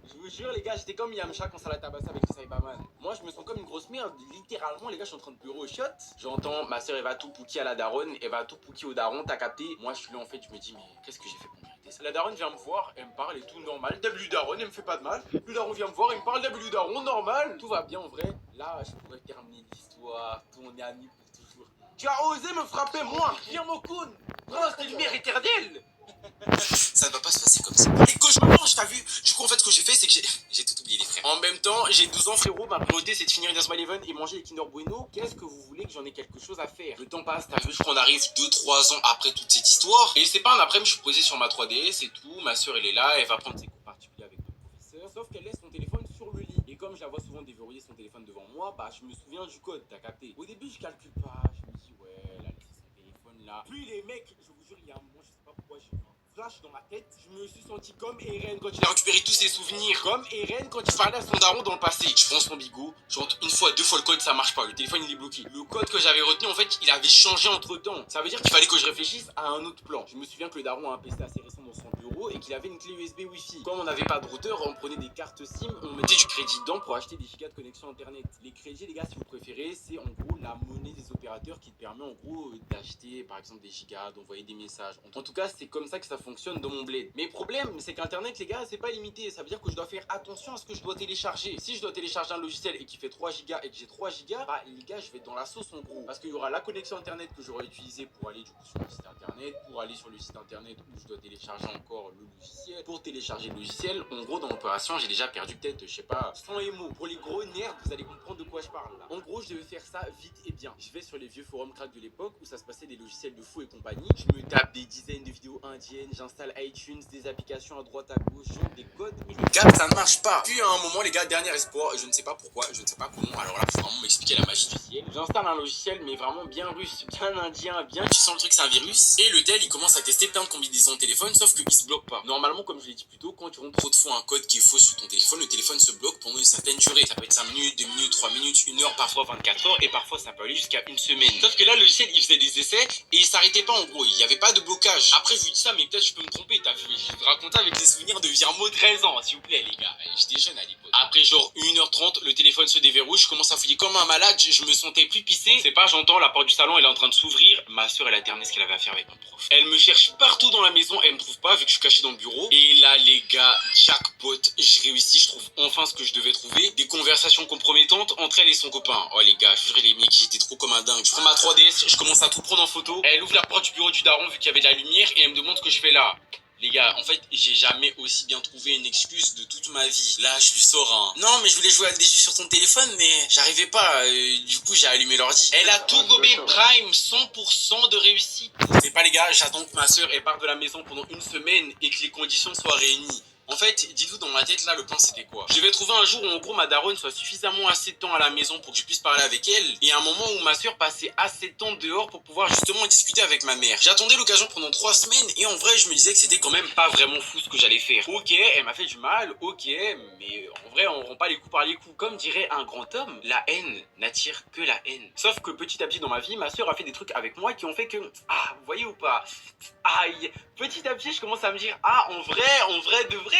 Je vous jure les gars, j'étais comme Yamcha quand ça l'a tabassé avec les Cyberman. Moi je me sens comme une grosse merde, littéralement les gars, je suis en train de pleurer au shot. J'entends ma soeur, elle va tout pouki à la daronne, elle va tout pouki au daron, t'as capté? Moi je suis là en fait, je me dis mais qu'est-ce que j'ai fait pour mériter ça? La daronne vient me voir, elle me parle et tout normal. W daronne, elle me fait pas de mal. Le daron vient me voir, il me parle, W daron, normal. Tout va bien en vrai. Là je pourrais terminer l'histoire, tout on est amis pour toujours. Tu as osé me frapper moi, Yamokun, prince de lumière éternelle. Ça ne va pas se passer comme ça. Et que je me mange, t'as vu? Du coup, en fait, ce que j'ai fait, c'est que j'ai tout oublié, les frères. En même temps, j'ai 12 ans, frérot. Ma priorité, c'est de finir une Smile Eleven et manger les Kinder Bueno. Qu'est-ce que vous voulez que j'en ai quelque chose à faire? Le temps passe, t'as vu? Je crois qu'on arrive 2-3 ans après toute cette histoire. Et c'est pas un après-midi, je suis posé sur ma 3DS et tout. Ma soeur, elle est là, elle va prendre ses cours particuliers avec le professeur. Sauf qu'elle laisse son téléphone sur le lit. Et comme je la la vois souvent déverrouiller son téléphone devant moi, bah je me souviens du code, t'as capté. Au début je calcule pas, je me dis ouais, elle a laissé son téléphone là. Puis les mecs, je vous jure, il y a un moment, je sais pas pourquoi j'ai eu un flash dans ma tête, je me suis senti comme Eren quand il a récupéré tous ses souvenirs, comme Eren quand il parlait à son daron dans le passé. Je prends son bigot, je rentre une fois, deux fois le code, ça marche pas, le téléphone il est bloqué. Le code que j'avais retenu en fait, il avait changé entre temps. Ça veut dire qu'il fallait que je réfléchisse à un autre plan. Je me souviens que le daron a un PC assez récent dans son bureau et qu'il avait une clé USB Wi-Fi. Quand on n'avait pas de routeur, on prenait des cartes SIM, on mettait du crédit dedans pour acheter des gigas de connexion internet. Les crédits, les gars, si vous préférez, c'est en gros la monnaie des opérateurs qui te permet en gros d'acheter par exemple des gigas, d'envoyer des messages. En tout cas, c'est comme ça que ça fonctionne dans mon bled. Mais le problème, c'est qu'Internet, les gars, c'est pas limité. Ça veut dire que je dois faire attention à ce que je dois télécharger. Si je dois télécharger un logiciel et qui fait 3 gigas et que j'ai 3 gigas, bah les gars, je vais dans la sauce en gros. Parce qu'il y aura la connexion Internet que j'aurai utilisée pour aller du coup sur le site Internet, pour aller sur le site Internet où je dois télécharger encore le logiciel. Pour télécharger le logiciel, en gros, dans l'opération, j'ai déjà perdu peut-être, je sais pas, 100 émos. Pour les gros nerds, vous allez comprendre de quoi je parle là. En gros, je devais faire ça vite et bien. Je vais sur les vieux forums crack de l'époque où ça se passait des logiciels de fou et compagnie. Je me tape des dizaines de vidéos indiennes, j'installe iTunes, des applications à droite à gauche, des codes. Et le gars, ça ne marche pas. Puis à un moment, les gars, dernier espoir, je ne sais pas pourquoi, je ne sais pas comment. Alors là, faut vraiment m'expliquer la magie du ciel. J'installe un logiciel, mais vraiment bien russe, bien indien, bien. Tu sens le truc, c'est un virus. Et le tel, il commence à tester plein de combinaisons de téléphone, sauf qu'il se bloque pas. Normalement, comme je l'ai dit plus tôt, quand tu rentres trop de fois un code qui est faux sur ton téléphone, le téléphone se bloque pendant une certaine durée. Ça peut être 5 minutes, 2 minutes, 3 minutes, 1 heure, parfois 24 heures, et parfois ça peut aller jusqu'à une semaine. Sauf que là, le logiciel, il faisait des essais et il s'arrêtait pas en gros. Il n'y avait pas de blocage. Après, je lui dis ça, mais peut-être je peux me tromper. T'as vu, je te racontais avec des souvenirs de Virmo 13 ans, s'il vous plaît, les gars. J'étais jeune à l'époque. Après, genre 1h30, le téléphone se déverrouille. Je commence à fouiller comme un malade. Je me sentais plus pissé. C'est pas, j'entends la porte du salon, elle est en train de s'ouvrir. Ma soeur, elle a terminé ce qu'elle avait à faire avec mon prof. Elle me cherche partout dans la maison. Elle me trouve pas, vu que je suis caché dans le bureau. Et là, les gars, jackpot. Je réussis, je trouve enfin ce que je devais trouver. Des conversations compromettantes entre elle et son copain. Oh, les gars, je jure, les mecs, j'étais trop comme un dingue. Je prends ma 3DS, je commence à tout prendre en photo. Elle ouvre la porte du bureau du daron, vu qu'il y avait de la lumière, et elle me demande ce que je fais là. Les gars, en fait, j'ai jamais aussi bien trouvé une excuse de toute ma vie. Là, je lui sors un... Non, mais je voulais jouer à des jeux sur ton téléphone, mais j'arrivais pas. Du coup, j'ai allumé l'ordi. Elle a tout gobé prime, 100% de réussite. C'est pas les gars, j'attends que ma soeur parte de la maison pendant une semaine et que les conditions soient réunies. En fait, dites-vous dans ma tête là, le plan c'était quoi? Je vais trouver un jour où en gros ma daronne soit suffisamment assez de temps à la maison pour que je puisse parler avec elle, et un moment où ma soeur passait assez de temps dehors pour pouvoir justement discuter avec ma mère. J'attendais l'occasion pendant 3 semaines et en vrai je me disais que c'était quand même pas vraiment fou ce que j'allais faire. Ok, elle m'a fait du mal, ok, mais en vrai on rend pas les coups par les coups. Comme dirait un grand homme, la haine n'attire que la haine. Sauf que petit à petit dans ma vie, ma soeur a fait des trucs avec moi qui ont fait que... Ah, vous voyez ou pas? Aïe, petit à petit je commence à me dire, ah en vrai de vrai,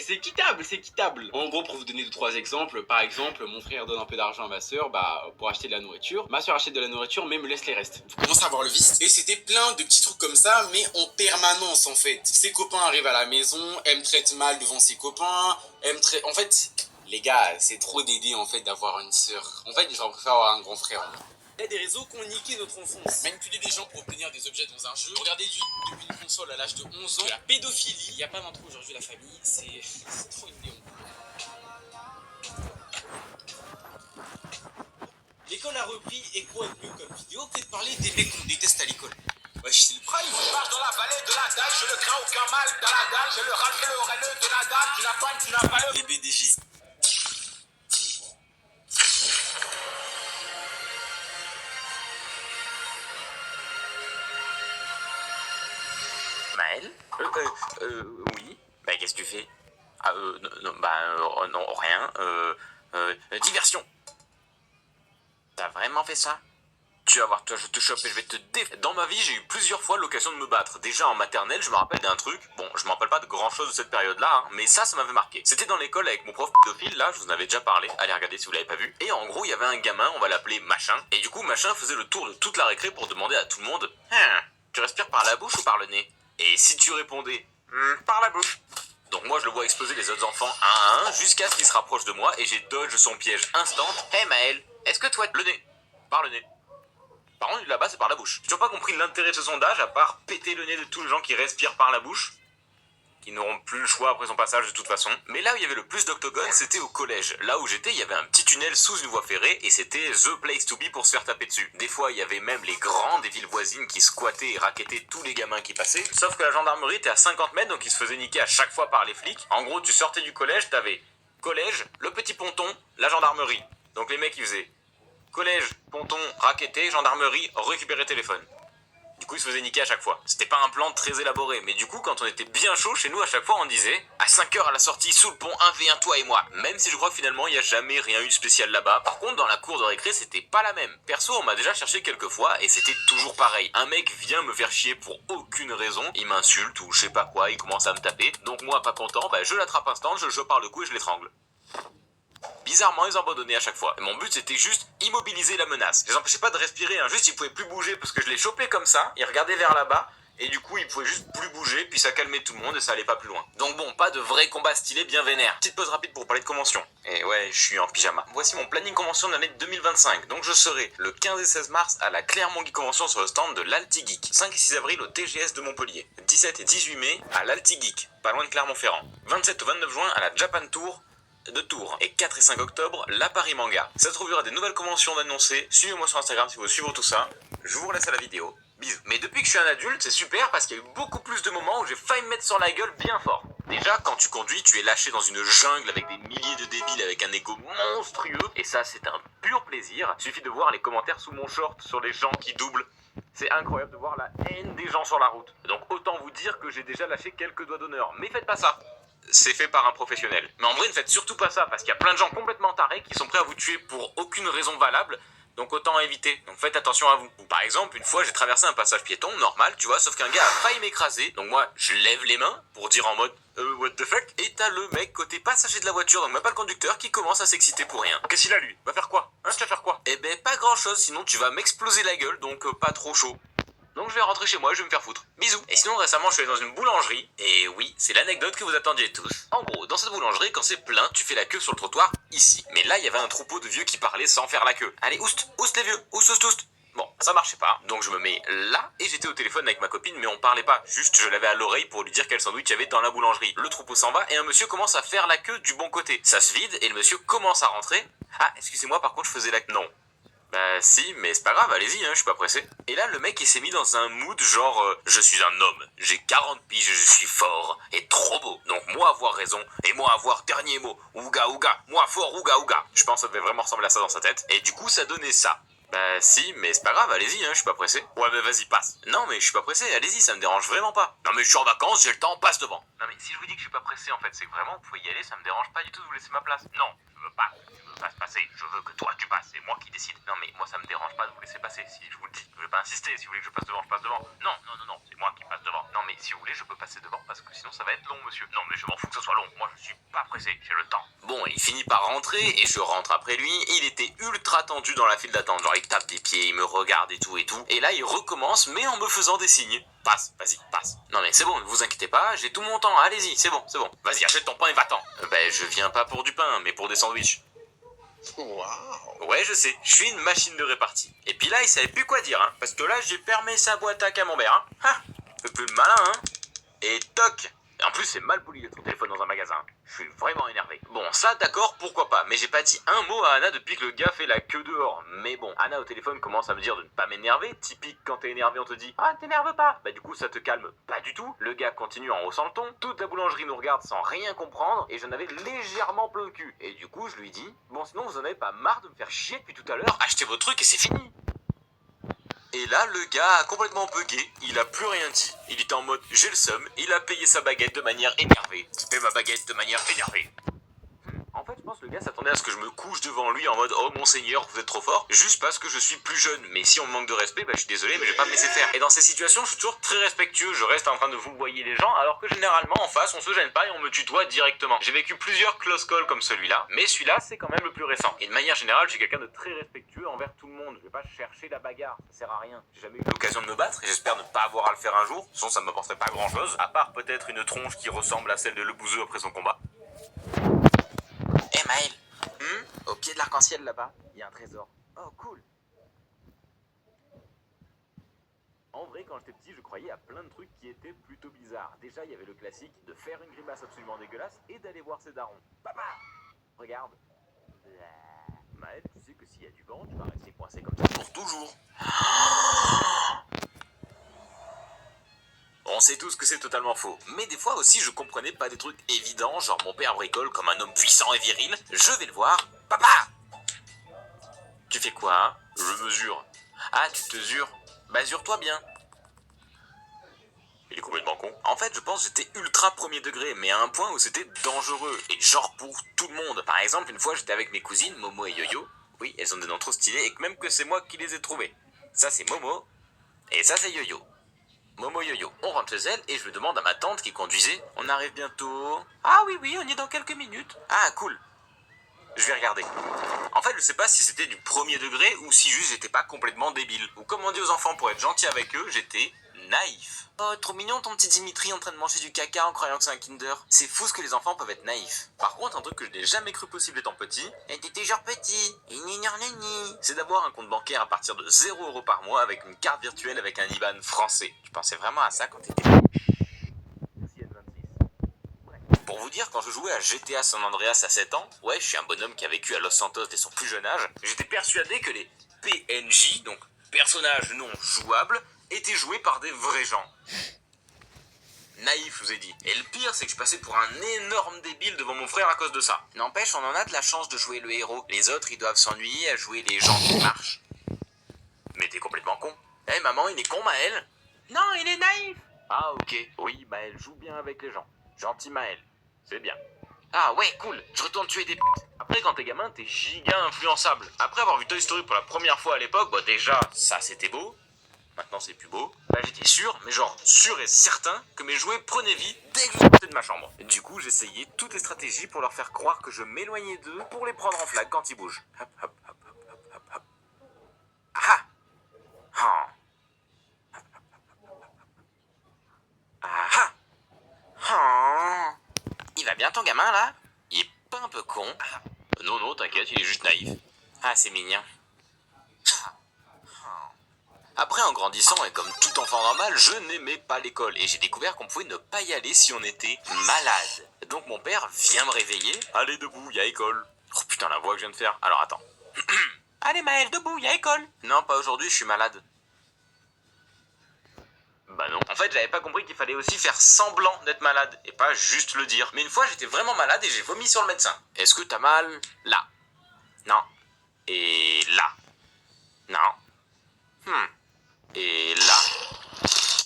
c'est quittable, c'est quittable. En gros, pour vous donner 2-3 exemples, par exemple, mon frère donne un peu d'argent à ma soeur pour acheter de la nourriture. Ma soeur achète de la nourriture mais me laisse les restes. Vous commencez à voir le vice. Et c'était plein de petits trucs comme ça, mais en permanence en fait. Ses copains arrivent à la maison, elle me traite mal devant ses copains, elle me traite... En fait, les gars, c'est trop d'aider en fait d'avoir une soeur. En fait, j'aurais préféré avoir un grand frère. Il y a des réseaux qui ont niqué notre enfance. Manipuler des gens pour obtenir des objets dans un jeu, regarder depuis une console à l'âge de 11 ans, de la pédophilie. Il n'y a pas d'intro aujourd'hui, la famille, c'est trop une néon. L'école a repris et quoi de mieux comme vidéo que de parler des mecs qu'on déteste à l'école. Wesh, c'est le prime. Je marche dans la vallée de la dalle, je ne crains aucun mal dans la dalle, j'ai le râle, le rêneux de la dalle, tu n'as pas le... Les BDJ. Maël? Oui. Bah, qu'est-ce que tu fais? Non, rien. Diversion. T'as vraiment fait ça? Tu vas voir, toi, je te chope et je vais te Dans ma vie, j'ai eu plusieurs fois l'occasion de me battre. Déjà en maternelle, je me rappelle d'un truc. Bon, je me rappelle pas de grand chose de cette période-là, hein, mais ça m'avait marqué. C'était dans l'école avec mon prof pédophile, là, je vous en avais déjà parlé. Allez regarder si vous l'avez pas vu. Et en gros, il y avait un gamin, on va l'appeler Machin. Et du coup, Machin faisait le tour de toute la récré pour demander à tout le monde, tu respires par la bouche ou par le nez? Et si tu répondais, par la bouche. Donc moi, je le vois exploser les autres enfants un à un jusqu'à ce qu'il se rapproche de moi et j'ai dodge son piège instant. Hey Maël, est-ce que toi, le nez? Par le nez. Par contre, là-bas, c'est par la bouche. J'ai toujours pas compris l'intérêt de ce sondage, à part péter le nez de tous les gens qui respirent par la bouche, qui n'auront plus le choix après son passage de toute façon. Mais là où il y avait le plus d'octogones, c'était au collège. Là où j'étais, il y avait un petit tunnel sous une voie ferrée, et c'était the place to be pour se faire taper dessus. Des fois, il y avait même les grands des villes voisines qui squattaient et racketaient tous les gamins qui passaient. Sauf que la gendarmerie était à 50 mètres, donc ils se faisaient niquer à chaque fois par les flics. En gros, tu sortais du collège, t'avais collège, le petit ponton, la gendarmerie. Donc les mecs ils faisaient collège, ponton, raqueter, gendarmerie, récupérer téléphone. Du coup, ils se faisaient niquer à chaque fois. C'était pas un plan très élaboré, mais du coup, quand on était bien chaud, chez nous, à chaque fois, on disait à 5h à la sortie, sous le pont, 1v1, toi et moi. Même si je crois que finalement, il n'y a jamais rien eu de spécial là-bas. Par contre, dans la cour de récré, c'était pas la même. Perso, on m'a déjà cherché quelques fois et c'était toujours pareil. Un mec vient me faire chier pour aucune raison, il m'insulte ou je sais pas quoi, il commence à me taper. Donc moi, pas content, bah, je l'attrape instant, je le chope par le cou et je l'étrangle. Bizarrement, ils abandonnaient à chaque fois. Et mon but, c'était juste immobiliser la menace. Je les empêchais pas de respirer, hein. Juste ils pouvaient plus bouger parce que je les chopais comme ça, ils regardaient vers là-bas, et du coup, ils pouvaient juste plus bouger, puis ça calmait tout le monde et ça allait pas plus loin. Donc bon, pas de vrai combat stylé bien vénère. Petite pause rapide pour parler de convention. Et ouais, je suis en pyjama. Voici mon planning convention de l'année 2025. Donc je serai le 15 et 16 mars à la Clermont Geek Convention sur le stand de l'Alti Geek. 5 et 6 avril au TGS de Montpellier. 17 et 18 mai à l'Alti Geek, pas loin de Clermont-Ferrand. 27 au 29 juin à la Japan Tour de Tours. Et 4 et 5 octobre, la Paris Manga. Ça se trouve, il y aura des nouvelles conventions d'annoncer. Suivez-moi sur Instagram si vous voulez suivre tout ça. Je vous laisse à la vidéo. Bisous. Mais depuis que je suis un adulte, c'est super parce qu'il y a eu beaucoup plus de moments où j'ai failli me mettre sur la gueule bien fort. Déjà, quand tu conduis, tu es lâché dans une jungle avec des milliers de débiles avec un ego monstrueux. Et ça, c'est un pur plaisir. Il suffit de voir les commentaires sous mon short sur les gens qui doublent. C'est incroyable de voir la haine des gens sur la route. Donc autant vous dire que j'ai déjà lâché quelques doigts d'honneur. Mais faites pas ça. C'est fait par un professionnel. Mais en vrai, ne faites surtout pas ça, parce qu'il y a plein de gens complètement tarés qui sont prêts à vous tuer pour aucune raison valable, donc autant éviter. Donc faites attention à vous. Ou par exemple, une fois, j'ai traversé un passage piéton, normal, tu vois, sauf qu'un gars a failli m'écraser, donc moi, je lève les mains pour dire en mode what the fuck, et t'as le mec côté passager de la voiture, donc même pas le conducteur, qui commence à s'exciter pour rien. Qu'est-ce qu'il a lui? Va faire quoi? Hein, je vais faire quoi? Eh ben, pas grand chose, sinon tu vas m'exploser la gueule, donc pas trop chaud. Donc je vais rentrer chez moi, je vais me faire foutre. Bisous. Et sinon récemment je suis allé dans une boulangerie. Et oui, c'est l'anecdote que vous attendiez tous. En gros, dans cette boulangerie, quand c'est plein, tu fais la queue sur le trottoir, ici. Mais là, il y avait un troupeau de vieux qui parlaient sans faire la queue. Allez, oust les vieux, oust. Bon, ça marchait pas, donc je me mets là, et j'étais au téléphone avec ma copine, mais on parlait pas. Juste, je l'avais à l'oreille pour lui dire quel sandwich il y avait dans la boulangerie. Le troupeau s'en va, et un monsieur commence à faire la queue du bon côté. Ça se vide, et le monsieur commence à rentrer. Ah, excusez-moi, par contre, je faisais la queue. Non. Bah si, mais c'est pas grave, allez-y, hein, je suis pas pressé. Et là, le mec, il s'est mis dans un mood genre je suis un homme, j'ai 40 piges, je suis fort, et trop beau. Donc moi avoir raison, et moi avoir dernier mot. Ouga, moi fort, ouga. Je pense que ça devait vraiment ressembler à ça dans sa tête. Et du coup, ça donnait ça. Bah si, mais c'est pas grave, allez-y, hein, je suis pas pressé. Ouais, mais vas-y, passe. Non, mais je suis pas pressé, allez-y, ça me dérange vraiment pas. Non, mais je suis en vacances, j'ai le temps, passe devant. Non, mais si je vous dis que je suis pas pressé, en fait, c'est que vraiment, vous pouvez y aller, ça me dérange pas du tout de vous laisser ma place. Non, je veux pas se passer, je veux que toi tu passes, c'est moi qui décide. Non, mais moi ça me dérange pas de vous laisser passer, si je vous le dis. Je vais pas insister, si vous voulez que je passe devant, je passe devant. Non, c'est moi qui passe devant. Non, mais si vous voulez, je peux passer devant parce que sinon ça va être long, monsieur. Non, mais je m'en fous que ce soit long, moi je suis pas pressé, j'ai le temps. Bon, il finit par rentrer et je rentre après lui. Il était ultra tendu dans la file d'attente, genre il tape des pieds, il me regarde et tout. Et là il recommence, mais en me faisant des signes. Passe, vas-y, passe. Non mais c'est bon, ne vous inquiétez pas, j'ai tout mon temps, allez-y, c'est bon. Vas-y, achète ton pain et va-t'en. Ben je viens pas pour du pain, mais pour des sandwichs. Wow. Ouais, je sais, je suis une machine de répartie. Et puis là, il savait plus quoi dire, hein, parce que là, j'ai fermé sa boîte à camembert, hein. Ha, un peu plus malin, hein. Et toc. Et en plus, c'est mal poli d'être au téléphone dans un magasin. Je suis vraiment énervé. Bon, ça, d'accord, pourquoi pas. Mais j'ai pas dit un mot à Anna depuis que le gars fait la queue dehors. Mais bon, Anna au téléphone commence à me dire de ne pas m'énerver. Typique, quand t'es énervé, on te dit « Ah, t'énerve pas !» Bah du coup, ça te calme pas du tout. Le gars continue en haussant le ton. Toute la boulangerie nous regarde sans rien comprendre. Et j'en avais légèrement plein le cul. Et du coup, je lui dis « Bon, sinon, vous en avez pas marre de me faire chier depuis tout à l'heure? Achetez vos trucs et c'est fini !» Et là, le gars a complètement bugué, il a plus rien dit. Il était en mode j'ai le seum, il a payé sa baguette de manière énervée. Je paie ma baguette de manière énervée. En fait, je pense que le gars s'attendait à ce que je me couche devant lui en mode oh monseigneur, vous êtes trop fort, juste parce que je suis plus jeune. Mais si on me manque de respect, bah je suis désolé, mais je vais pas me laisser faire. Et dans ces situations, je suis toujours très respectueux, je reste en train de vous voyer les gens, alors que généralement en face, on se gêne pas et on me tutoie directement. J'ai vécu plusieurs close calls comme celui-là, mais celui-là, c'est quand même le plus récent. Et de manière générale, je suis quelqu'un de très respectueux envers tout le monde. Je vais pas chercher la bagarre, ça sert à rien. J'ai jamais eu l'occasion de me battre et j'espère ne pas avoir à le faire un jour. Sinon, ça ne m'apporterait pas grand-chose, à part peut-être une tronche qui ressemble à celle de Le Bouzeux après son combat. Eh Maël, au pied de l'arc-en-ciel là-bas, il y a un trésor. Oh cool. En vrai, quand j'étais petit, je croyais à plein de trucs qui étaient plutôt bizarres. Déjà, il y avait le classique de faire une grimace absolument dégueulasse et d'aller voir ses darons. Papa, regarde. Maël, tu sais que s'il y a du vent, tu vas rester coincé comme ça pour toujours. Bon, sait tous que c'est totalement faux. Mais des fois aussi, je comprenais pas des trucs évidents, genre mon père bricole comme un homme puissant et viril. Je vais le voir. Papa! Tu fais quoi, hein? Je mesure. Ah, tu te mesures? Mesure-toi bien. Il est complètement con. En fait, je pense que j'étais ultra premier degré, mais à un point où c'était dangereux. Et genre pour tout le monde. Par exemple, une fois, j'étais avec mes cousines, Momo et Yo-Yo. Oui, elles ont des noms trop stylés, et que même que c'est moi qui les ai trouvés. Ça, c'est Momo. Et ça, c'est Yo-Yo. Momo Yo-Yo. On rentre chez elle, et je me demande à ma tante qui conduisait. On arrive bientôt. Ah oui, on y est dans quelques minutes. Ah, cool. Je vais regarder. En fait, je sais pas si c'était du premier degré ou si juste j'étais pas complètement débile. Ou comme on dit aux enfants pour être gentil avec eux, j'étais naïf. Oh, trop mignon ton petit Dimitri en train de manger du caca en croyant que c'est un Kinder. C'est fou ce que les enfants peuvent être naïfs. Par contre, un truc que je n'ai jamais cru possible étant petit, et t'étais genre petit, c'est d'avoir un compte bancaire à partir de 0 € par mois avec une carte virtuelle avec un IBAN français. Tu pensais vraiment à ça quand t'étais Pour vous dire, quand je jouais à GTA San Andreas à 7 ans, ouais, je suis un bonhomme qui a vécu à Los Santos dès son plus jeune âge, j'étais persuadé que les PNJ, donc personnages non jouables, étaient joués par des vrais gens. Naïf, je vous ai dit. Et le pire, c'est que je passais pour un énorme débile devant mon frère à cause de ça. N'empêche, on en a de la chance de jouer le héros. Les autres, ils doivent s'ennuyer à jouer les gens qui marchent. Mais t'es complètement con. Eh, maman, il est con, Maël? Non, il est naïf. Ah, ok. Oui, Maël joue bien avec les gens. Gentil Maël. C'est bien. Ah ouais, cool, je retourne tuer des putes. Après, quand t'es gamin, t'es giga influençable. Après avoir vu Toy Story pour la première fois à l'époque, bah déjà, ça c'était beau. Maintenant c'est plus beau. Bah j'étais sûr, mais genre sûr et certain, que mes jouets prenaient vie dès que je sortais de ma chambre. Du coup, j'essayais toutes les stratégies pour leur faire croire que je m'éloignais d'eux pour les prendre en flag quand ils bougent. Hop, hop, hop, hop, hop, hop, hop. Ah ah. Ah ah. Il va bien ton gamin là? Il est pas un peu con? Non, t'inquiète, il est juste naïf. Ah, c'est mignon. Après, en grandissant et comme tout enfant normal, je n'aimais pas l'école et j'ai découvert qu'on pouvait ne pas y aller si on était malade. Donc mon père vient me réveiller. Allez, debout, y a école. Oh putain, la voix que je viens de faire. Alors attends. Allez Maël, debout, y a école. Non, pas aujourd'hui, je suis malade. Bah non. En fait, j'avais pas compris qu'il fallait aussi faire semblant d'être malade et pas juste le dire. Mais une fois, j'étais vraiment malade et j'ai vomi sur le médecin. Est-ce que t'as mal? Là. Non. Et là. Non. Et là.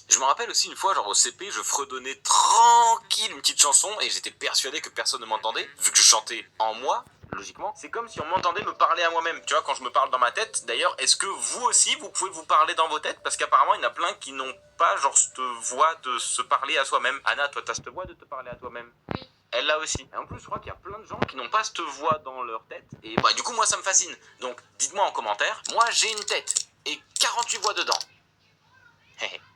Je me rappelle aussi une fois, genre au CP, je fredonnais tranquille une petite chanson et j'étais persuadé que personne ne m'entendait, vu que je chantais en moi. Logiquement, c'est comme si on m'entendait me parler à moi-même, tu vois, quand je me parle dans ma tête. D'ailleurs, est-ce que vous aussi, vous pouvez vous parler dans vos têtes? Parce qu'apparemment, il y en a plein qui n'ont pas, genre, cette voix de se parler à soi-même. Anna, toi, t'as cette voix de te parler à toi-même? Oui. Elle l'a aussi. Et en plus, je crois qu'il y a plein de gens qui n'ont pas cette voix dans leur tête. Et bah, du coup, moi, ça me fascine. Donc, dites-moi en commentaire, moi, j'ai une tête et 48 voix dedans.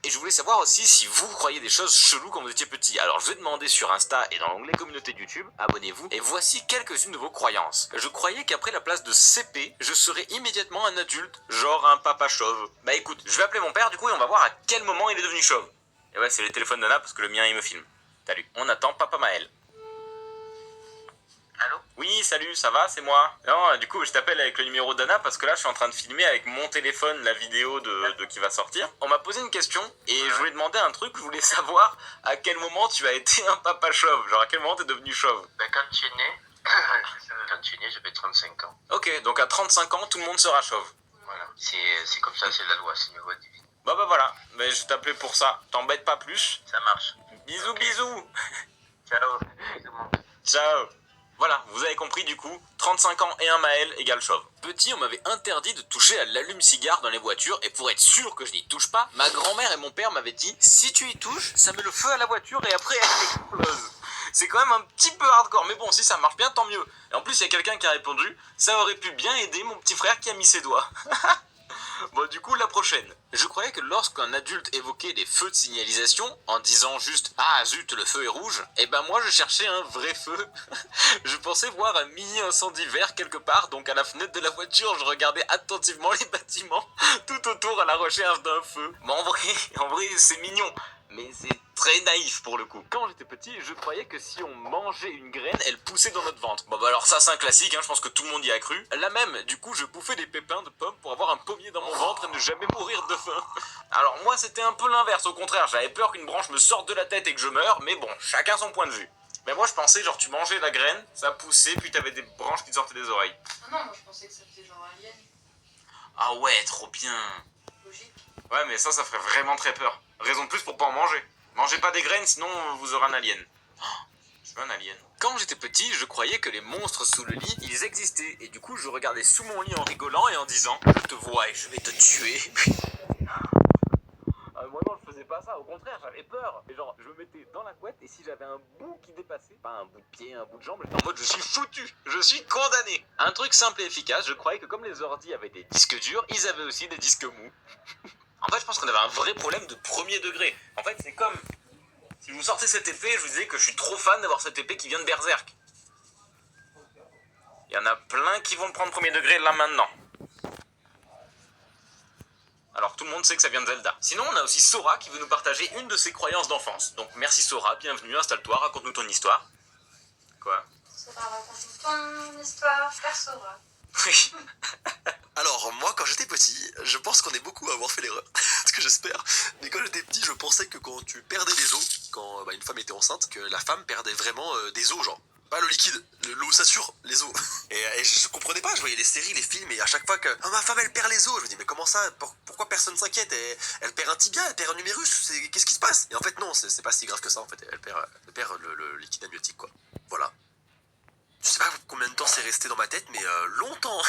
Et je voulais savoir aussi si vous croyez des choses cheloues quand vous étiez petit. Alors je vais demander sur Insta et dans l'onglet communauté de YouTube, abonnez-vous, et voici quelques-unes de vos croyances. Je croyais qu'après la place de CP, je serais immédiatement un adulte, genre un papa chauve. Bah écoute, je vais appeler mon père du coup et on va voir à quel moment il est devenu chauve. Et ouais, c'est le téléphone d'Anna parce que le mien il me filme. Salut, on attend papa Maël. Allô? Oui, salut, ça va, c'est moi. Non, du coup, je t'appelle avec le numéro d'Anna parce que là, je suis en train de filmer avec mon téléphone la vidéo de qui va sortir. On m'a posé une question et je voulais demander un truc. Je voulais savoir à quel moment tu as été un papa chauve. Genre, à quel moment t'es devenu chauve? Ben, quand tu es né, j'avais 35 ans. Ok, donc à 35 ans, tout le monde sera chauve. Voilà, c'est comme ça, c'est la loi, c'est une loi divine. Bah voilà, mais je t'appelais pour ça. T'embête pas plus? Ça marche. Bisous, okay. Bisous. Ciao. Bisous, mon père. Ciao. Voilà, vous avez compris du coup, 35 ans et un Maël égale chauve. Petit, on m'avait interdit de toucher à l'allume-cigare dans les voitures, et pour être sûr que je n'y touche pas, ma grand-mère et mon père m'avaient dit « Si tu y touches, ça met le feu à la voiture et après elle explose ». C'est quand même un petit peu hardcore, mais bon, si ça marche bien, tant mieux. Et en plus, il y a quelqu'un qui a répondu « Ça aurait pu bien aider mon petit frère qui a mis ses doigts ». Bon, du coup, la prochaine. Je croyais que lorsqu'un adulte évoquait les feux de signalisation, en disant juste « Ah zut, le feu est rouge », eh ben moi je cherchais un vrai feu. Je pensais voir un mini incendie vert quelque part, donc à la fenêtre de la voiture, je regardais attentivement les bâtiments tout autour à la recherche d'un feu. Bon, en vrai, c'est mignon. mais c'est très naïf pour le coup. Quand j'étais petit, je croyais que si on mangeait une graine, elle poussait dans notre ventre. Bon bah alors ça c'est un classique, hein, je pense que tout le monde y a cru. Là même, du coup, je bouffais des pépins de pommes pour avoir un pommier dans mon ventre et ne jamais mourir de faim. Alors moi c'était un peu l'inverse, au contraire, j'avais peur qu'une branche me sorte de la tête et que je meure, mais bon, chacun son point de vue. Mais moi je pensais genre tu mangeais la graine, ça poussait, puis t'avais des branches qui te sortaient des oreilles. Ah non, moi je pensais que ça faisait genre alien. Ah ouais, trop bien. Logique. Ouais mais ça ferait vraiment très peur. Raison de plus pour pas en manger. Mangez pas des graines sinon vous aurez un alien. Oh, je veux un alien. Quand j'étais petit, je croyais que les monstres sous le lit, ils existaient. Et du coup je regardais sous mon lit en rigolant et en disant « Je te vois et je vais te tuer ». Moi non, je faisais pas ça, au contraire, j'avais peur. Et genre, je me mettais dans la couette et si j'avais un bout qui dépassait, pas un bout de pied, un bout de jambe, j'étais en mode je suis foutu, je suis condamné. Un truc simple et efficace, je croyais que comme les ordis avaient des disques durs, ils avaient aussi des disques mous. En fait, je pense qu'on avait un vrai problème de premier degré. En fait, c'est comme si je vous sortais cette épée, je vous disais que je suis trop fan d'avoir cette épée qui vient de Berserk. Il y en a plein qui vont le prendre premier degré là maintenant. Alors tout le monde sait que ça vient de Zelda. Sinon on a aussi Sora qui veut nous partager une de ses croyances d'enfance. Donc merci Sora, bienvenue, installe-toi, raconte-nous ton histoire. Quoi? Sora, raconte-nous ton histoire, faire Sora. Oui. Alors moi quand j'étais petit, je pense qu'on est beaucoup à avoir fait l'erreur, ce que j'espère, mais quand j'étais petit je pensais que quand tu perdais les os, quand une femme était enceinte, que la femme perdait vraiment des os genre. Pas le liquide, l'eau s'assure, les os. Et je comprenais pas, je voyais les séries, les films, et à chaque fois que « Oh, ma femme, elle perd les os !» Je me dis « Mais comment ça? Pourquoi personne s'inquiète? Elle perd un tibia, elle perd un numérus, qu'est-ce qui se passe ?» Et en fait, non, c'est pas si grave que ça, en fait. Elle perd le liquide amniotique, quoi. Voilà. Je sais pas combien de temps c'est resté dans ma tête, mais longtemps.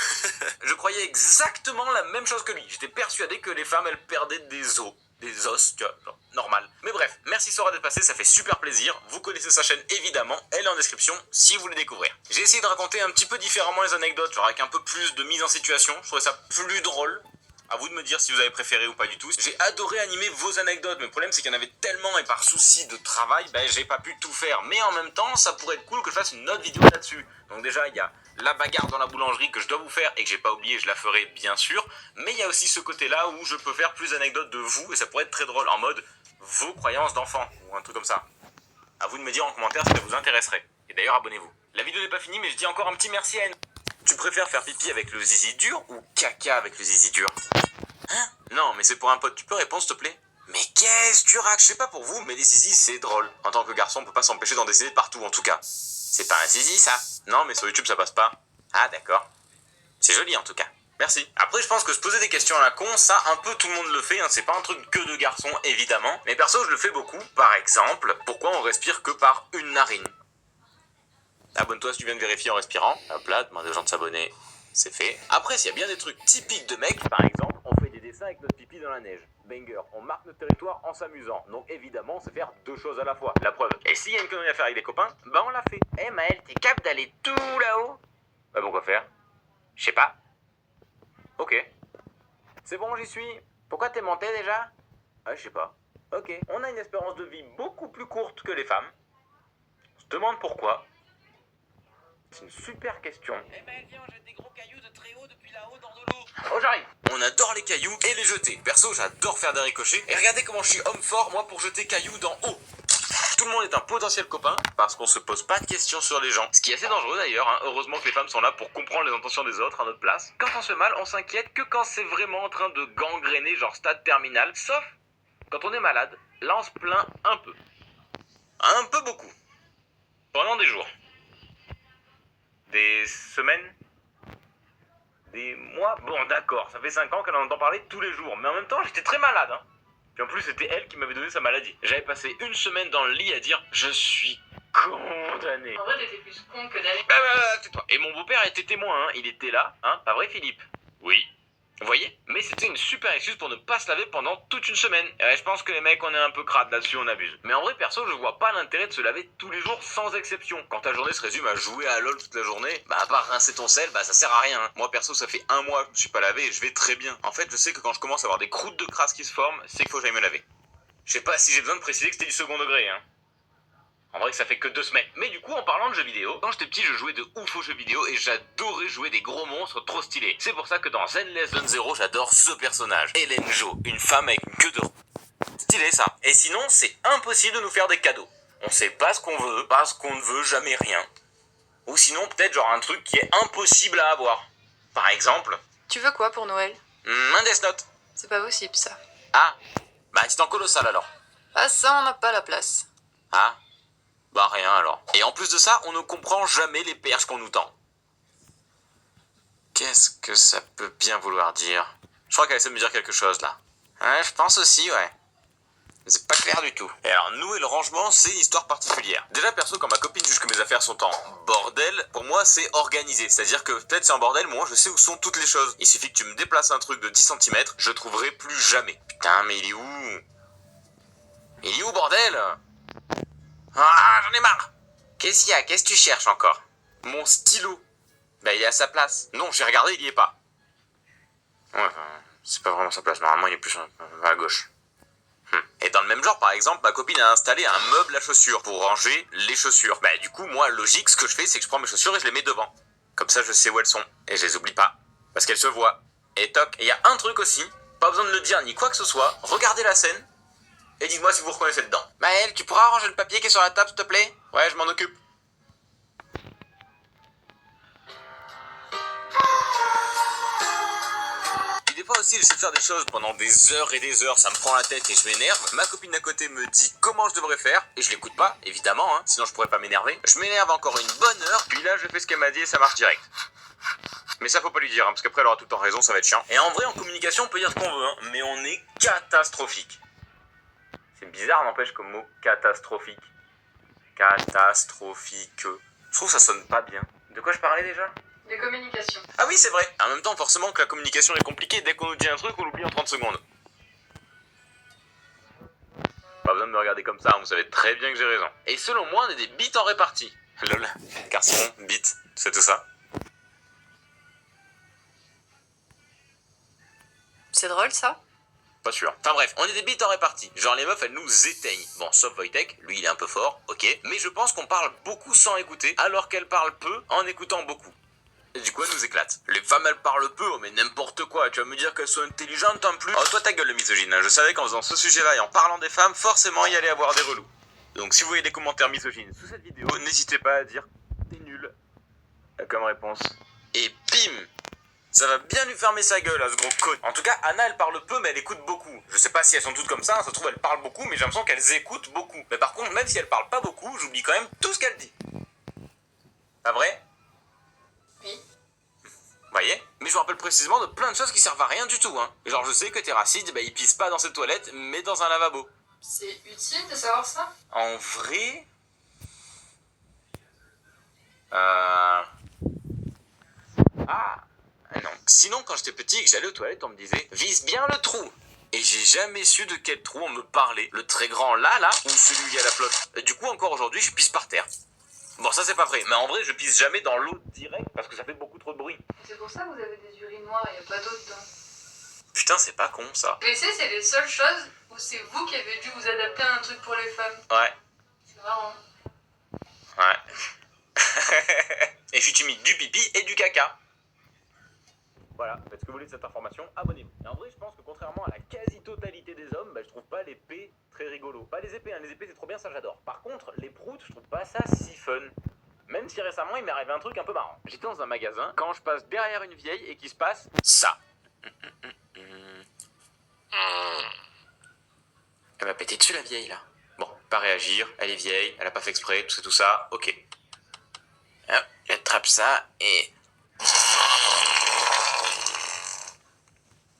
Je croyais exactement la même chose que lui. J'étais persuadé que les femmes, elles perdaient des os. Des os, tu vois, genre, normal. Mais bref, merci Sora d'être passé, ça fait super plaisir. Vous connaissez sa chaîne évidemment, elle est en description si vous voulez découvrir. J'ai essayé de raconter un petit peu différemment les anecdotes, genre avec un peu plus de mise en situation. Je trouvais ça plus drôle. À vous de me dire si vous avez préféré ou pas du tout. J'ai adoré animer vos anecdotes, mais le problème c'est qu'il y en avait tellement et par souci de travail, j'ai pas pu tout faire. Mais en même temps, ça pourrait être cool que je fasse une autre vidéo là-dessus. Donc déjà, il y a la bagarre dans la boulangerie que je dois vous faire et que j'ai pas oublié, je la ferai bien sûr. Mais il y a aussi ce côté-là où je peux faire plus d'anecdotes de vous et ça pourrait être très drôle en mode vos croyances d'enfant ou un truc comme ça. À vous de me dire en commentaire si ça vous intéresserait. Et d'ailleurs, abonnez-vous. La vidéo n'est pas finie, mais je dis encore un petit merci à N. Tu préfères faire pipi avec le zizi dur ou caca avec le zizi dur? Hein? Non, mais c'est pour un pote, tu peux répondre s'il te plaît? Mais qu'est-ce que tu raques? Je sais pas pour vous, mais les zizis c'est drôle. En tant que garçon, on peut pas s'empêcher d'en dessiner partout en tout cas. C'est pas un zizi ça? Non, mais sur YouTube ça passe pas. Ah d'accord. C'est joli en tout cas. Merci. Après je pense que se poser des questions à la con, ça un peu tout le monde le fait, hein. C'est pas un truc que de garçons évidemment. Mais perso je le fais beaucoup. Par exemple, pourquoi on respire que par une narine? Abonne-toi si tu viens de vérifier en respirant. Hop là, demander aux gens de s'abonner. C'est fait. Après, s'il y a bien des trucs typiques de mecs, par exemple, on fait des dessins avec notre pipi dans la neige. Banger, on marque notre territoire en s'amusant. Donc évidemment, c'est faire deux choses à la fois. La preuve. Et s'il y a une connerie à faire avec des copains, on l'a fait. Eh Maël, t'es capable d'aller tout là-haut? Bah bon, quoi faire? Je sais pas. Ok. C'est bon, j'y suis. Pourquoi t'es monté déjà? Ah, je sais pas. Ok. On a une espérance de vie beaucoup plus courte que les femmes. On se demande pourquoi. C'est une super question. Eh ben viens, on jette des gros cailloux de très haut depuis là-haut dans de l'eau. Oh j'arrive. On adore les cailloux et les jeter. Perso j'adore faire des ricochets. Et regardez comment je suis homme fort moi pour jeter cailloux d'en haut. Tout le monde est un potentiel copain parce qu'on se pose pas de questions sur les gens. Ce qui est assez dangereux d'ailleurs, hein. Heureusement que les femmes sont là pour comprendre les intentions des autres à notre place. Quand on se fait mal, on s'inquiète que quand c'est vraiment en train de gangréner, genre stade terminal. Sauf quand on est malade, là on se plaint un peu. Un peu beaucoup. Pendant des jours. Des semaines? Des mois? Bon d'accord, ça fait 5 ans qu'elle en entend parler tous les jours. Mais en même temps, j'étais très malade, hein. Puis en plus, c'était elle qui m'avait donné sa maladie. J'avais passé une semaine dans le lit à dire « Je suis condamné ». En vrai, t'étais plus con que d'aller. Tais-toi. Et mon beau-père était témoin, hein. Il était là, hein. Pas vrai Philippe? Oui. Vous voyez? Mais c'était une super excuse pour ne pas se laver pendant toute une semaine. Et je pense que les mecs, on est un peu crades là-dessus, on abuse. Mais en vrai, perso, je vois pas l'intérêt de se laver tous les jours sans exception. Quand ta journée se résume à jouer à LoL toute la journée, à part rincer ton sel, ça sert à rien. Hein. Moi, perso, ça fait 1 mois que je me suis pas lavé et je vais très bien. En fait, je sais que quand je commence à avoir des croûtes de crasse qui se forment, c'est qu'il faut que j'aille me laver. Je sais pas si j'ai besoin de préciser que c'était du second degré, hein. En vrai, ça fait que 2 semaines. Mais du coup, en parlant de jeux vidéo, quand j'étais petit, je jouais de ouf aux jeux vidéo et j'adorais jouer des gros monstres trop stylés. C'est pour ça que dans Zenless Zone Zero, j'adore ce personnage. Hélène Jo, une femme avec une queue de... stylé ça. Et sinon, c'est impossible de nous faire des cadeaux. On sait pas ce qu'on veut, parce qu'on ne veut jamais rien. Ou sinon, peut-être genre un truc qui est impossible à avoir. Par exemple... Tu veux quoi pour Noël? Un Death Note. C'est pas possible ça. Ah, bah Titan Colossal alors. Ah ça, on n'a pas la place. Ah, bah rien alors. Et en plus de ça, on ne comprend jamais les perches qu'on nous tend. Qu'est-ce que ça peut bien vouloir dire? Je crois qu'elle essaie de me dire quelque chose là. Ouais, je pense aussi, ouais. C'est pas clair du tout. Et alors, nous et le rangement, c'est une histoire particulière. Déjà, perso, quand ma copine juge que mes affaires sont en bordel, pour moi, c'est organisé. C'est-à-dire que peut-être c'est en bordel, mais moi, je sais où sont toutes les choses. Il suffit que tu me déplaces un truc de 10 cm, je trouverai plus jamais. Putain, mais il est où? Il est où, bordel? Ah, j'en ai marre. Qu'est-ce qu'il y a? Qu'est-ce que tu cherches encore? Mon stylo. Bah, il est à sa place. Non, j'ai regardé, il y est pas. Ouais, enfin, c'est pas vraiment sa place. Normalement, il est plus à gauche. Et dans le même genre, par exemple, ma copine a installé un meuble à chaussures pour ranger les chaussures. Bah du coup, moi, logique, ce que je fais, c'est que je prends mes chaussures et je les mets devant. Comme ça, je sais où elles sont. Et je les oublie pas. Parce qu'elles se voient. Et toc. Et il y a un truc aussi, pas besoin de le dire ni quoi que ce soit, regardez la scène et dites-moi si vous reconnaissez dedans. Maëlle, tu pourras ranger le papier qui est sur la table, s'il te plaît? Ouais, je m'en occupe. Des fois aussi, j'essaie de faire des choses pendant des heures et des heures, ça me prend la tête et je m'énerve. Ma copine d'à côté me dit comment je devrais faire et je l'écoute pas, évidemment, hein, sinon je pourrais pas m'énerver. Je m'énerve encore une bonne heure, puis là je fais ce qu'elle m'a dit et ça marche direct. Mais ça faut pas lui dire, hein, parce qu'après elle aura tout le temps raison, ça va être chiant. Et en vrai, en communication, on peut dire ce qu'on veut, hein, mais on est catastrophique. C'est bizarre, n'empêche, comme mot catastrophique. Catastrophique. Je trouve que ça sonne pas bien. De quoi je parlais déjà? Les communications. Ah oui, c'est vrai. En même temps, forcément que la communication est compliquée, dès qu'on nous dit un truc, on l'oublie en 30 secondes. Pas besoin de me regarder comme ça, vous savez très bien que j'ai raison. Et selon moi, on est des bits en répartie. Lol, garçon, bits, c'est tout ça. C'est drôle ça? Pas sûr. Enfin bref, on est des bits en répartie. Genre les meufs, elles nous éteignent. Bon, sauf Wojtek, lui il est un peu fort, ok. Mais je pense qu'on parle beaucoup sans écouter, alors qu'elles parlent peu en écoutant beaucoup. Et du coup, elle nous éclate. Les femmes, elles parlent peu, oh, mais n'importe quoi. Tu vas me dire qu'elles sont intelligentes en plus. Oh, toi, ta gueule, le misogyne. Je savais qu'en faisant ce sujet-là et en parlant des femmes, forcément, il y allait avoir des relous. Donc, si vous voyez des commentaires misogynes sous cette vidéo, n'hésitez pas à dire t'es nul comme réponse. Et bim! Ça va bien lui fermer sa gueule à ce gros con. En tout cas, Anna, elle parle peu, mais elle écoute beaucoup. Je sais pas si elles sont toutes comme ça, ça se trouve, elles parlent beaucoup, mais j'ai l'impression qu'elles écoutent beaucoup. Mais par contre, même si elles parlent pas beaucoup, j'oublie quand même tout ce qu'elle dit. Pas vrai? Oui. Voyez? Mais je me rappelle précisément de plein de choses qui servent à rien du tout, hein. Genre, je sais que Terracide, bah, il pisse pas dans ses toilettes, mais dans un lavabo. C'est utile de savoir ça? En vrai... Ah non. Sinon, quand j'étais petit et que j'allais aux toilettes, on me disait « Vise bien le trou !» Et j'ai jamais su de quel trou on me parlait. Le très grand là, ou celui où il y a la flotte. Et du coup, encore aujourd'hui, je pisse par terre. Bon, ça c'est pas vrai, mais en vrai, je pisse jamais dans l'eau direct parce que ça fait beaucoup trop de bruit. C'est pour ça que vous avez des urines noires, il n'y a pas d'eau dedans. Putain, c'est pas con ça. Mais c'est les seules choses où c'est vous qui avez dû vous adapter à un truc pour les femmes. Ouais. C'est marrant. Ouais. Et je suis timide du pipi et du caca. Voilà, faites ce que vous voulez de cette information, abonnez-vous. Et en vrai, je pense que contrairement à la quasi-totalité des hommes, bah, je trouve pas l'épée très rigolo. Pas les épées, hein, les épées c'est trop bien, ça j'adore. Par contre, les proutes, je trouve pas ça si fun. Même si récemment, il m'est arrivé un truc un peu marrant. J'étais dans un magasin, quand je passe derrière une vieille et qu'il se passe ça. Elle m'a pété dessus la vieille là. Bon, pas réagir, elle est vieille, elle a pas fait exprès, tout ça, ok. Hop, j'attrape ça et...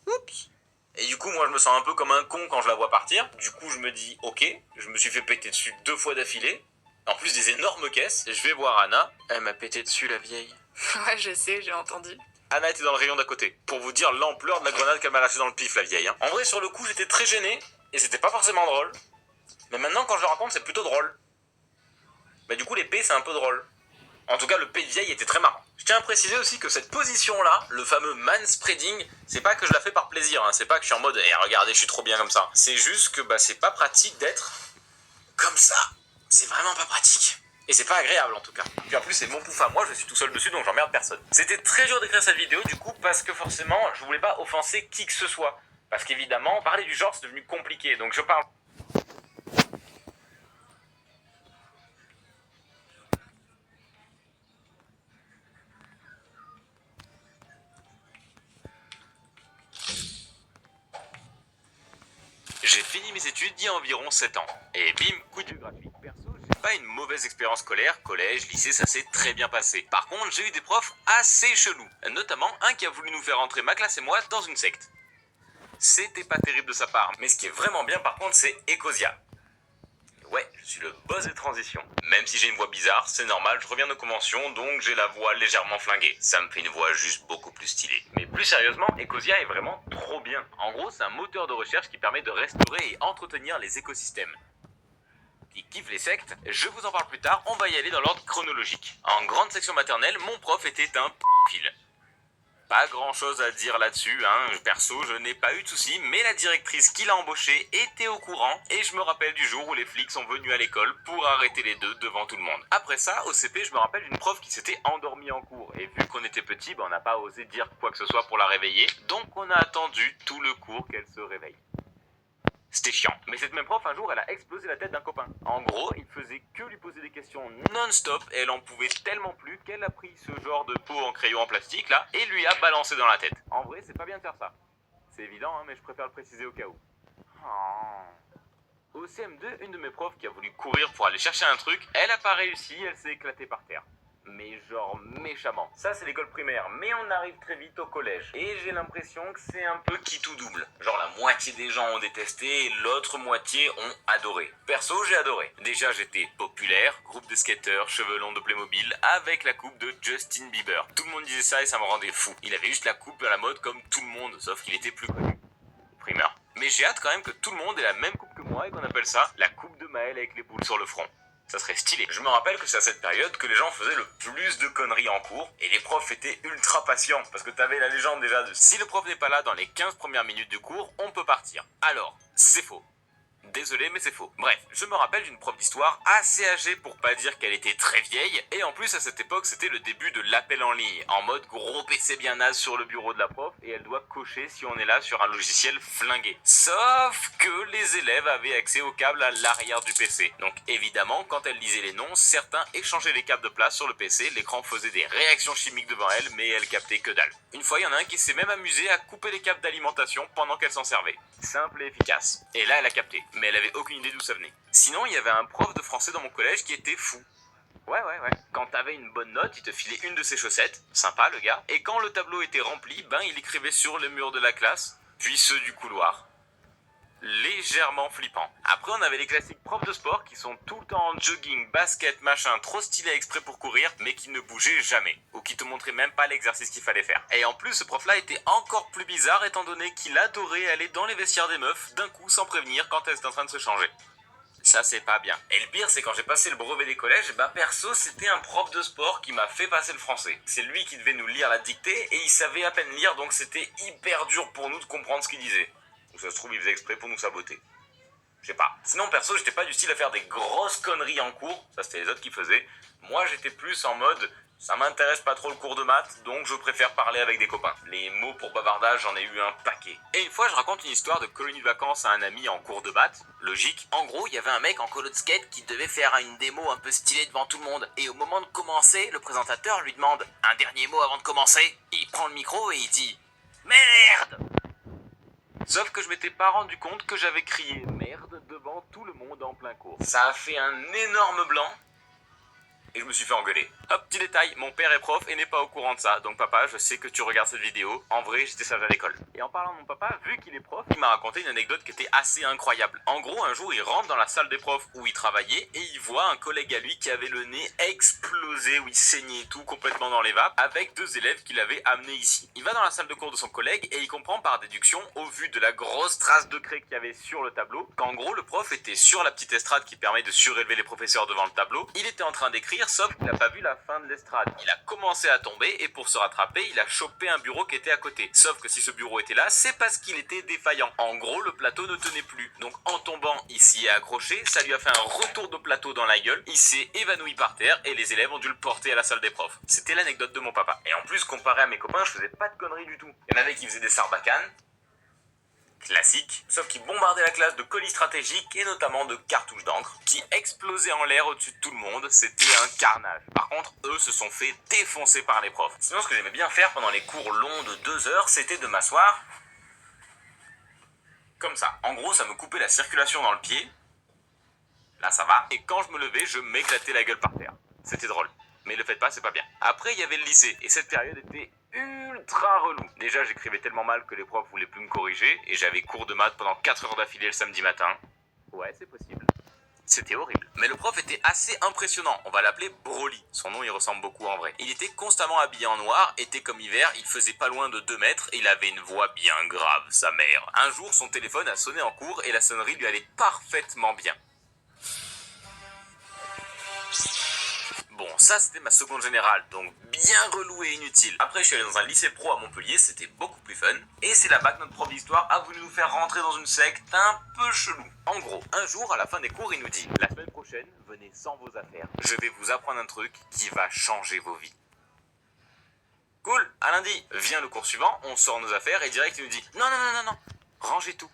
Oups. Et du coup, moi, je me sens un peu comme un con quand je la vois partir. Du coup, je me dis, ok, je me suis fait péter dessus 2 fois d'affilée. En plus des énormes caisses. Je vais voir Anna. Elle m'a pété dessus, la vieille. Ouais, je sais, j'ai entendu. Anna était dans le rayon d'à côté. Pour vous dire l'ampleur de la grenade qu'elle m'a lâchée dans le pif, la vieille. Hein. En vrai, sur le coup, j'étais très gêné. Et c'était pas forcément drôle. Mais maintenant, quand je le raconte, c'est plutôt drôle. Bah, du coup, l'épée, c'est un peu drôle. En tout cas, le P de vieille était très marrant. Je tiens à préciser aussi que cette position-là, le fameux manspreading, c'est pas que je la fais par plaisir, hein. C'est pas que je suis en mode « regardez, je suis trop bien comme ça ». C'est juste que bah, c'est pas pratique d'être comme ça. C'est vraiment pas pratique. Et c'est pas agréable en tout cas. Puis en plus, c'est mon pouf à moi, je suis tout seul dessus, donc j'emmerde personne. C'était très dur d'écrire cette vidéo du coup, parce que forcément, je voulais pas offenser qui que ce soit. Parce qu'évidemment, parler du genre, c'est devenu compliqué, donc je parle J'ai fini mes études il y a environ 7 ans. Et bim, coup de vieux gratuit. Perso, j'ai pas une mauvaise expérience scolaire, collège, lycée, ça s'est très bien passé. Par contre, j'ai eu des profs assez chelous. Notamment un qui a voulu nous faire entrer ma classe et moi dans une secte. C'était pas terrible de sa part. Mais ce qui est vraiment bien par contre, c'est Ecosia. Ouais, je suis le boss des transitions. Même si j'ai une voix bizarre, c'est normal, je reviens de convention, donc j'ai la voix légèrement flinguée. Ça me fait une voix juste beaucoup plus stylée. Mais plus sérieusement, Ecosia est vraiment trop bien. En gros, c'est un moteur de recherche qui permet de restaurer et entretenir les écosystèmes. Qui kiffe les sectes, je vous en parle plus tard, on va y aller dans l'ordre chronologique. En grande section maternelle, mon prof était un p***ile. Pas grand chose à dire là-dessus, hein. Perso, je n'ai pas eu de soucis, mais la directrice qui l'a embauché était au courant, et je me rappelle du jour où les flics sont venus à l'école pour arrêter les deux devant tout le monde. Après ça, au CP, je me rappelle d'une prof qui s'était endormie en cours, et vu qu'on était petits, on n'a pas osé dire quoi que ce soit pour la réveiller, donc on a attendu tout le cours qu'elle se réveille. C'était chiant. Mais cette même prof, un jour, elle a explosé la tête d'un copain. En gros, il faisait que lui poser des questions non-stop et elle en pouvait tellement plus qu'elle a pris ce genre de pot en crayon en plastique, là, et lui a balancé dans la tête. En vrai, c'est pas bien de faire ça. C'est évident, hein, mais je préfère le préciser au cas où. Au CM2, une de mes profs qui a voulu courir pour aller chercher un truc, elle a pas réussi, elle s'est éclatée par terre. Mais genre méchamment. Ça c'est l'école primaire, mais on arrive très vite au collège. Et j'ai l'impression que c'est un peu qui tout double. Genre la moitié des gens ont détesté et l'autre moitié ont adoré. Perso j'ai adoré. Déjà j'étais populaire, groupe de skateurs, cheveux longs de Playmobil, avec la coupe de Justin Bieber. Tout le monde disait ça et ça me rendait fou. Il avait juste la coupe à la mode comme tout le monde, sauf qu'il était plus connu. Primeur. Mais j'ai hâte quand même que tout le monde ait la même coupe que moi et qu'on appelle ça la coupe de Maël avec les boules sur le front. Ça serait stylé. Je me rappelle que c'est à cette période que les gens faisaient le plus de conneries en cours et les profs étaient ultra patients parce que t'avais la légende déjà de si le prof n'est pas là dans les 15 premières minutes du cours, on peut partir. Alors, c'est faux. Désolé, mais c'est faux. Bref, je me rappelle d'une prof d'histoire assez âgée pour pas dire qu'elle était très vieille. Et en plus, à cette époque, c'était le début de l'appel en ligne. En mode gros PC bien naze sur le bureau de la prof. Et elle doit cocher si on est là sur un logiciel flingué. Sauf que les élèves avaient accès au câble à l'arrière du PC. Donc évidemment, quand elle lisait les noms, certains échangeaient les câbles de place sur le PC. L'écran faisait des réactions chimiques devant elle, mais elle captait que dalle. Une fois, il y en a un qui s'est même amusé à couper les câbles d'alimentation pendant qu'elle s'en servait. Simple et efficace. Et là, elle a capté. Mais elle avait aucune idée d'où ça venait. Sinon, il y avait un prof de français dans mon collège qui était fou. Ouais. Quand t'avais une bonne note, il te filait une de ses chaussettes. Sympa, le gars. Et quand le tableau était rempli, il écrivait sur les murs de la classe, puis ceux du couloir. Légèrement flippant. Après, on avait les classiques profs de sport qui sont tout le temps en jogging, basket, machin, trop stylés exprès pour courir, mais qui ne bougeaient jamais. Ou qui te montraient même pas l'exercice qu'il fallait faire. Et en plus, ce prof-là était encore plus bizarre étant donné qu'il adorait aller dans les vestiaires des meufs d'un coup sans prévenir quand elles étaient en train de se changer. Ça, c'est pas bien. Et le pire, c'est quand j'ai passé le brevet des collèges, perso, c'était un prof de sport qui m'a fait passer le français. C'est lui qui devait nous lire la dictée et il savait à peine lire, donc c'était hyper dur pour nous de comprendre ce qu'il disait. Ou ça se trouve, il faisait exprès pour nous saboter. Je sais pas. Sinon, perso, j'étais pas du style à faire des grosses conneries en cours. Ça, c'était les autres qui faisaient. Moi, j'étais plus en mode, ça m'intéresse pas trop le cours de maths, donc je préfère parler avec des copains. Les mots pour bavardage, j'en ai eu un paquet. Et une fois, je raconte une histoire de colonie de vacances à un ami en cours de maths. Logique. En gros, il y avait un mec en colo de skate qui devait faire une démo un peu stylée devant tout le monde. Et au moment de commencer, le présentateur lui demande un dernier mot avant de commencer. Et il prend le micro et il dit « Merde !» Sauf que je m'étais pas rendu compte que j'avais crié merde devant tout le monde en plein cours. Ça a fait un énorme blanc et je me suis fait engueuler. Hop, petit détail, mon père est prof et n'est pas au courant de ça. Donc papa, je sais que tu regardes cette vidéo. En vrai, j'étais sage à l'école. Et en parlant de mon papa, vu qu'il est prof, il m'a raconté une anecdote qui était assez incroyable. En gros, un jour, il rentre dans la salle des profs où il travaillait et il voit un collègue à lui qui avait le nez explosé, où il saignait et tout, complètement dans les vapes, avec deux élèves qu'il avait amenés ici. Il va dans la salle de cours de son collègue et il comprend par déduction, au vu de la grosse trace de craie qu'il y avait sur le tableau, qu'en gros, le prof était sur la petite estrade qui permet de surélever les professeurs devant le tableau. Il était en train d'écrire, sauf qu'il n'a pas vu la fin de l'estrade. Il a commencé à tomber et pour se rattraper, il a chopé un bureau qui était à côté. Sauf que si ce bureau était là, c'est parce qu'il était défaillant. En gros, le plateau ne tenait plus. Donc en tombant, il s'y est accroché, ça lui a fait un retour de plateau dans la gueule, il s'est évanoui par terre et les élèves ont dû le porter à la salle des profs. C'était l'anecdote de mon papa. Et en plus, comparé à mes copains, je faisais pas de conneries du tout. Il y en avait qui faisaient des sarbacanes, classique, sauf qui bombardait la classe de colis stratégiques et notamment de cartouches d'encre, qui explosaient en l'air au-dessus de tout le monde, c'était un carnage. Par contre, eux se sont fait défoncer par les profs. Sinon, ce que j'aimais bien faire pendant les cours longs de 2 heures, c'était de m'asseoir Comme ça. En gros, ça me coupait la circulation dans le pied. Là, ça va. Et quand je me levais, je m'éclatais la gueule par terre. C'était drôle. Mais le faites pas, c'est pas bien. Après, il y avait le lycée. Et cette période était ultra relou. Déjà, j'écrivais tellement mal que les profs voulaient plus me corriger. Et j'avais cours de maths pendant 4 heures d'affilée le samedi matin. Ouais, c'est possible. C'était horrible. Mais le prof était assez impressionnant. On va l'appeler Broly. Son nom, il ressemble beaucoup en vrai. Il était constamment habillé en noir, été comme hiver, il faisait pas loin de 2 mètres et il avait une voix bien grave, sa mère. Un jour, son téléphone a sonné en cours et la sonnerie lui allait parfaitement bien. Bon, ça c'était ma seconde générale, donc bien relou et inutile. Après je suis allé dans un lycée pro à Montpellier, c'était beaucoup plus fun. Et c'est là-bas que notre prof d'histoire a voulu nous faire rentrer dans une secte un peu chelou. En gros, un jour à la fin des cours il nous dit: la semaine prochaine, venez sans vos affaires. Je vais vous apprendre un truc qui va changer vos vies. Cool, à lundi. Vient le cours suivant, on sort nos affaires et direct il nous dit: non, rangez tout.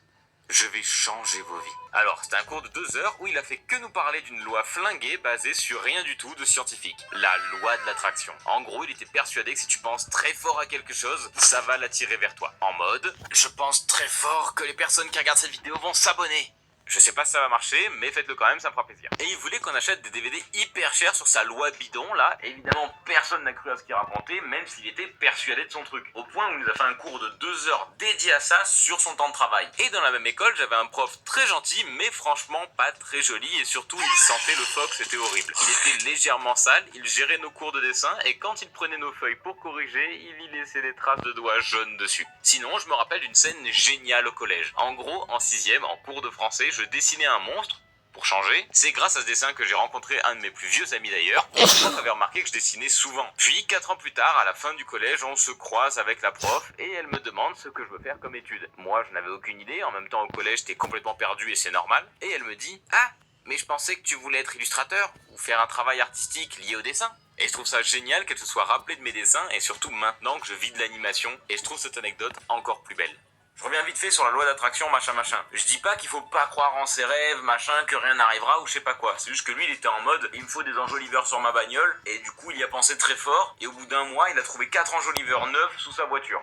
Je vais changer vos vies. Alors, c'était un cours de 2 heures où il a fait que nous parler d'une loi flinguée basée sur rien du tout de scientifique. La loi de l'attraction. En gros, il était persuadé que si tu penses très fort à quelque chose, ça va l'attirer vers toi. En mode, je pense très fort que les personnes qui regardent cette vidéo vont s'abonner. Je sais pas si ça va marcher, mais faites-le quand même, ça me fera plaisir. Et il voulait qu'on achète des DVD hyper chers sur sa loi bidon, là. Et évidemment, personne n'a cru à ce qu'il racontait, même s'il était persuadé de son truc. Au point où il nous a fait un cours de 2 heures dédié à ça sur son temps de travail. Et dans la même école, j'avais un prof très gentil, mais franchement pas très joli. Et surtout, il sentait le phoque, c'était horrible. Il était légèrement sale, il gérait nos cours de dessin, et quand il prenait nos feuilles pour corriger, il y laissait des traces de doigts jaunes dessus. Sinon, je me rappelle d'une scène géniale au collège. En gros, en 6e, en cours de français, je dessinais un monstre, pour changer. C'est grâce à ce dessin que j'ai rencontré un de mes plus vieux amis d'ailleurs, et le prof avait remarqué que je dessinais souvent. Puis, 4 ans plus tard, à la fin du collège, on se croise avec la prof, et elle me demande ce que je veux faire comme étude. Moi, je n'avais aucune idée, en même temps au collège, j'étais complètement perdu et c'est normal. Et elle me dit: ah, mais je pensais que tu voulais être illustrateur, ou faire un travail artistique lié au dessin. Et je trouve ça génial qu'elle se soit rappelée de mes dessins, et surtout maintenant que je vis de l'animation, et je trouve cette anecdote encore plus belle. Je reviens vite fait sur la loi d'attraction, machin. Je dis pas qu'il faut pas croire en ses rêves, machin, que rien n'arrivera ou je sais pas quoi. C'est juste que lui, il était en mode, il me faut des enjoliveurs sur ma bagnole, et du coup, il y a pensé très fort, et au bout d'un mois, il a trouvé 4 enjoliveurs neufs sous sa voiture.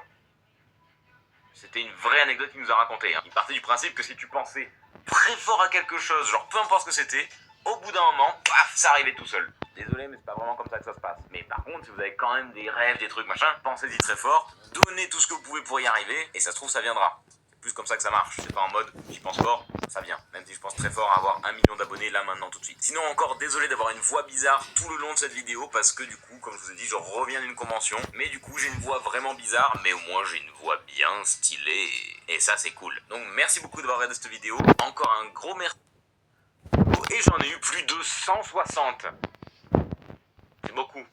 C'était une vraie anecdote qu'il nous a raconté. Il partait du principe que si tu pensais très fort à quelque chose, genre peu importe ce que c'était, au bout d'un moment, paf, ça arrivait tout seul. Désolé, mais c'est pas vraiment comme ça que ça se passe. Mais par contre, si vous avez quand même des rêves, des trucs, machin, pensez-y très fort, donnez tout ce que vous pouvez pour y arriver, et ça se trouve, ça viendra. C'est plus comme ça que ça marche. C'est pas en mode, j'y pense fort, ça vient. Même si je pense très fort à avoir 1 million d'abonnés là, maintenant, tout de suite. Sinon, encore désolé d'avoir une voix bizarre tout le long de cette vidéo, parce que du coup, comme je vous ai dit, je reviens d'une convention. Mais du coup, j'ai une voix vraiment bizarre, mais au moins, j'ai une voix bien stylée. Et ça, c'est cool. Donc, merci beaucoup d'avoir regardé cette vidéo. Encore un gros merci. Et j'en ai eu plus de 160. C'est beaucoup.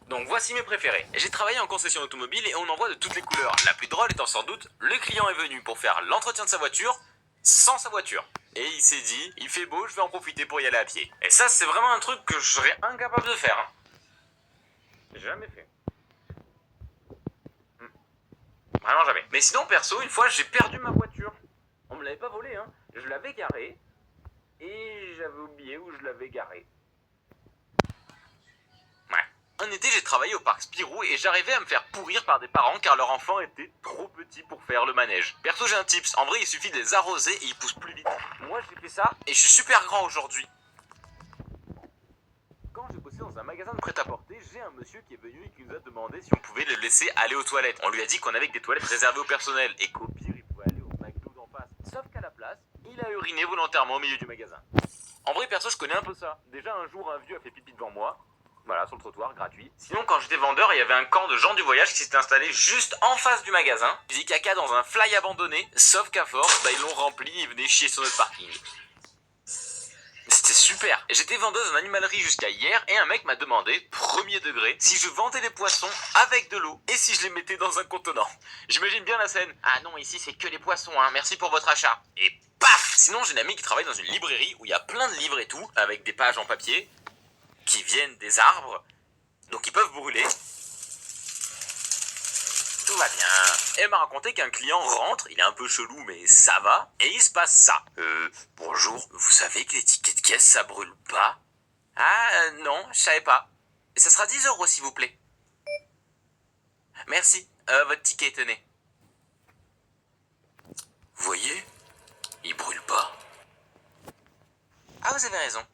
Donc voici mes préférés. J'ai travaillé en concession automobile et on en voit de toutes les couleurs. La plus drôle étant sans doute, le client est venu pour faire l'entretien de sa voiture sans sa voiture. Et il s'est dit, il fait beau, je vais en profiter pour y aller à pied. Et ça, c'est vraiment un truc que je serais incapable de faire. Jamais fait. Vraiment jamais. Mais sinon, perso, une fois, j'ai perdu ma voiture. On me l'avait pas volée, hein. Je l'avais garée. Et j'avais oublié où je l'avais garée. Ouais. Un été, j'ai travaillé au parc Spirou et j'arrivais à me faire pourrir par des parents car leur enfant était trop petit pour faire le manège. Perso, j'ai un tips. En vrai, il suffit de les arroser et ils poussent plus vite. Moi, j'ai fait ça et je suis super grand aujourd'hui. Quand j'ai bossé dans un magasin de prêt-à-porter, j'ai un monsieur qui est venu et qui nous a demandé si on pouvait le laisser aller aux toilettes. On lui a dit qu'on avait que des toilettes réservées au personnel et qu'au pire, il pouvait aller au McDo d'en face. Sauf qu'à la place, il a uriné volontairement au milieu du magasin. En vrai, perso, je connais un peu ça. Déjà, un jour, un vieux a fait pipi devant moi. Voilà, sur le trottoir, gratuit. Sinon, quand j'étais vendeur, il y avait un camp de gens du voyage qui s'était installé juste en face du magasin. Ils faisaient caca dans un fly abandonné, sauf qu'à force, ils l'ont rempli et venaient chier sur notre parking. C'était super. J'étais vendeuse en animalerie jusqu'à hier et un mec m'a demandé, premier degré, si je vendais les poissons avec de l'eau et si je les mettais dans un contenant. J'imagine bien la scène. Ah non, ici c'est que les poissons, hein. Merci pour votre achat. Et paf! Sinon, j'ai une amie qui travaille dans une librairie où il y a plein de livres et tout, avec des pages en papier, qui viennent des arbres, donc ils peuvent brûler. Tout va bien. Elle m'a raconté qu'un client rentre, il est un peu chelou mais ça va, et il se passe ça. Bonjour, vous savez que les tickets de caisse ça brûle pas? Ah non, je savais pas. Ça sera 10 € s'il vous plaît. Merci, votre ticket, tenez. Vous voyez, vous avez raison.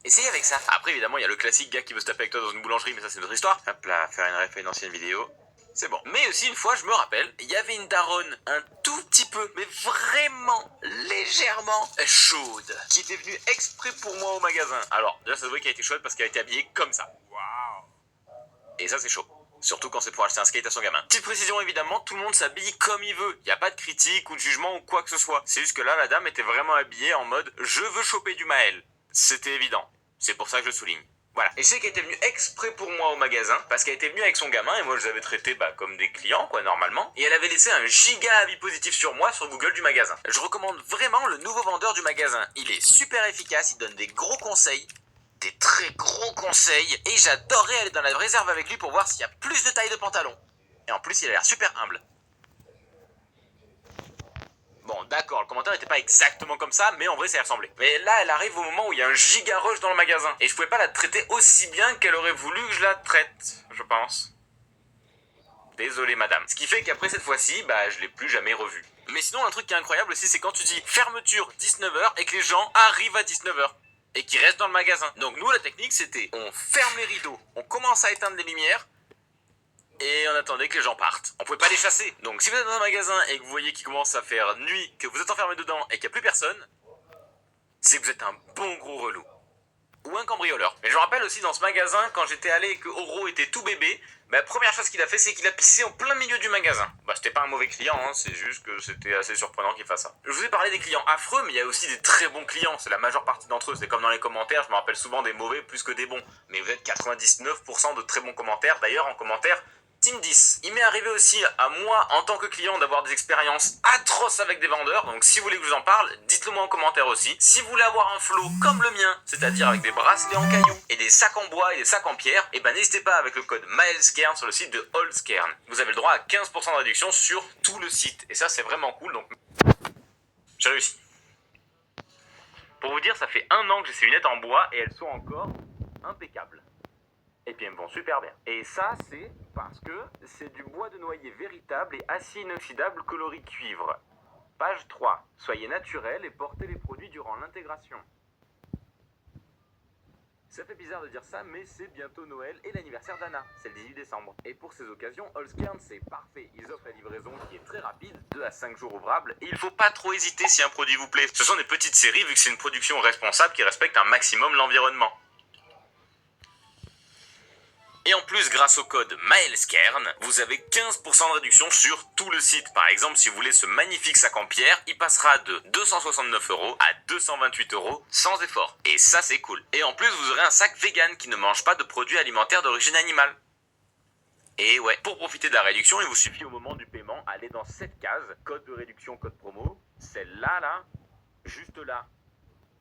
Essayez avec ça. Après, évidemment, il y a le classique gars qui veut se taper avec toi dans une boulangerie, mais ça, c'est notre histoire. Hop là, faire une ref à une ancienne vidéo. C'est bon. Mais aussi, une fois, je me rappelle, il y avait une daronne, un tout petit peu, mais vraiment, légèrement chaude, qui était venue exprès pour moi au magasin. Alors, déjà, ça se voit qu'elle a été chaude parce qu'elle a été habillée comme ça. Waouh. Et ça, c'est chaud. Surtout quand c'est pour acheter un skate à son gamin. Petite précision, évidemment, tout le monde s'habille comme il veut. Il n'y a pas de critique ou de jugement ou quoi que ce soit. C'est juste que là, la dame était vraiment habillée en mode « je veux choper du Maël ». C'était évident. C'est pour ça que je le souligne. Voilà. Et je sais qu'elle était venue exprès pour moi au magasin, parce qu'elle était venue avec son gamin, et moi je les avais traités comme des clients, quoi, normalement. Et elle avait laissé un giga avis positif sur moi sur Google du magasin. Je recommande vraiment le nouveau vendeur du magasin. Il est super efficace, il donne des gros conseils, des très gros conseils, et j'adorerais aller dans la réserve avec lui pour voir s'il y a plus de taille de pantalon. Et en plus, il a l'air super humble. Bon, d'accord, le commentaire n'était pas exactement comme ça, mais en vrai, ça y ressemblait. Mais là, elle arrive au moment où il y a un giga rush dans le magasin. Et je pouvais pas la traiter aussi bien qu'elle aurait voulu que je la traite, je pense. Désolé, madame. Ce qui fait qu'après cette fois-ci, je l'ai plus jamais revue. Mais sinon, un truc qui est incroyable aussi, c'est quand tu dis fermeture 19h et que les gens arrivent à 19h. Et qu'ils restent dans le magasin. Donc nous, la technique, c'était on ferme les rideaux, on commence à éteindre les lumières, et on attendait que les gens partent. On pouvait pas les chasser. Donc si vous êtes dans un magasin et que vous voyez qu'il commence à faire nuit, que vous êtes enfermé dedans et qu'il n'y a plus personne, c'est que vous êtes un bon gros relou. Ou un cambrioleur. Mais je me rappelle aussi dans ce magasin, quand j'étais allé et que Oro était tout bébé, la première chose qu'il a fait, c'est qu'il a pissé en plein milieu du magasin. C'était pas un mauvais client, hein, c'est juste que c'était assez surprenant qu'il fasse ça. Je vous ai parlé des clients affreux, mais il y a aussi des très bons clients. C'est la majeure partie d'entre eux. C'est comme dans les commentaires, je me rappelle souvent des mauvais plus que des bons. Mais vous êtes 99% de très bons commentaires. D'ailleurs, en commentaire, Team 10. Il m'est arrivé aussi à moi, en tant que client, d'avoir des expériences atroces avec des vendeurs. Donc si vous voulez que je vous en parle, dites-le moi en commentaire aussi. Si vous voulez avoir un flow comme le mien, c'est-à-dire avec des bracelets en cailloux et des sacs en bois et des sacs en pierre, n'hésitez pas avec le code MaelSkern sur le site de Allskern. Vous avez le droit à 15% de réduction sur tout le site. Et ça, c'est vraiment cool, donc j'ai réussi. Pour vous dire, ça fait 1 an que j'ai ces lunettes en bois et elles sont encore impeccables. Et puis elles me vont super bien. Et ça, c'est parce que c'est du bois de noyer véritable et acier inoxydable coloris cuivre. Page 3. Soyez naturel et portez les produits durant l'intégration. Ça fait bizarre de dire ça, mais c'est bientôt Noël et l'anniversaire d'Anna. C'est le 18 décembre. Et pour ces occasions, Allskern, c'est parfait. Ils offrent la livraison qui est très rapide, 2 à 5 jours ouvrables. Et il faut pas trop hésiter si un produit vous plaît. Ce sont des petites séries vu que c'est une production responsable qui respecte un maximum l'environnement. Et en plus, grâce au code MaelSkern, vous avez 15% de réduction sur tout le site. Par exemple, si vous voulez ce magnifique sac en pierre, il passera de 269 € à 228 € sans effort. Et ça, c'est cool. Et en plus, vous aurez un sac vegan qui ne mange pas de produits alimentaires d'origine animale. Et ouais, pour profiter de la réduction, il vous suffit au moment du paiement, aller dans cette case, code de réduction, code promo, celle-là, là, juste là.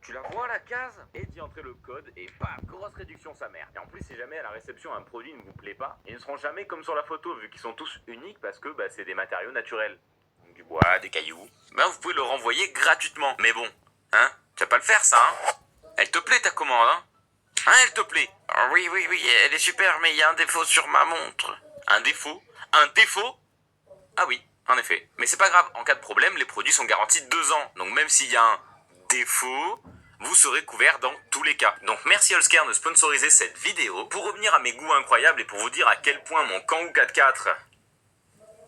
Tu la vois la case et d'y entrer le code et bam, grosse réduction sa mère. Et en plus, si jamais à la réception un produit ne vous plaît pas, ils ne seront jamais comme sur la photo vu qu'ils sont tous uniques parce que c'est des matériaux naturels. Du bois, des cailloux. Vous pouvez le renvoyer gratuitement. Mais bon, hein, tu vas pas le faire ça, hein. Elle te plaît ta commande, hein? Hein, elle te plaît? Oui, elle est super, mais il y a un défaut sur ma montre. Un défaut? Un défaut? Ah oui, en effet. Mais c'est pas grave, en cas de problème, les produits sont garantis 2 ans. Donc même s'il y a un défaut, vous serez couvert dans tous les cas. Donc merci Allskern de sponsoriser cette vidéo. Pour revenir à mes goûts incroyables et pour vous dire à quel point mon Kangoo 4x4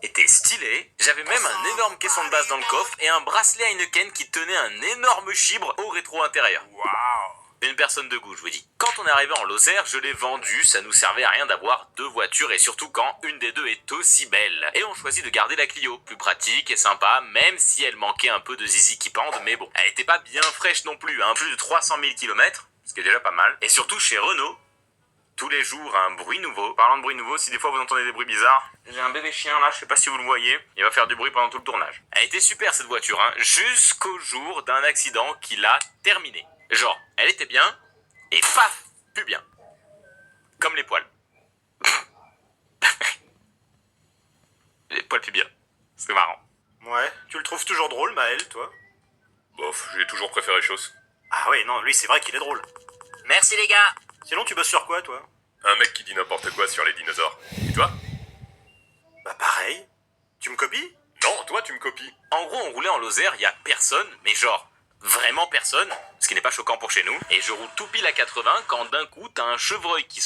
était stylé, j'avais même un énorme caisson de base dans le coffre et un bracelet Heineken qui tenait un énorme chibre au rétro intérieur. Waouh! Une personne de goût, je vous dis. Quand on est arrivé en Lozère, je l'ai vendu, ça nous servait à rien d'avoir 2 voitures et surtout quand une des 2 est aussi belle. Et on choisit de garder la Clio, plus pratique et sympa, même si elle manquait un peu de zizi qui pende, mais bon, elle était pas bien fraîche non plus, hein, plus de 300 000 km, ce qui est déjà pas mal. Et surtout chez Renault, tous les jours un bruit nouveau. Parlant de bruit nouveau, si des fois vous entendez des bruits bizarres, j'ai un bébé chien là, je sais pas si vous le voyez, il va faire du bruit pendant tout le tournage. Elle était super cette voiture, hein, jusqu'au jour d'un accident qui l'a terminée. Genre, elle était bien, et paf, plus bien. Comme les poils. Les poils plus bien. C'est marrant. Ouais, tu le trouves toujours drôle, Maël, toi? Bof, j'ai toujours préféré Chose. Ah ouais, non, lui, c'est vrai qu'il est drôle. Merci les gars. Sinon, tu bosses sur quoi, toi? Un mec qui dit n'importe quoi sur les dinosaures. Et toi? Bah pareil. Tu me copies? Non, toi tu me copies. En gros, on roulait en Lozère, y a personne, mais genre, vraiment personne, ce qui n'est pas choquant pour chez nous, et je roule tout pile à 80 quand d'un coup t'as un chevreuil qui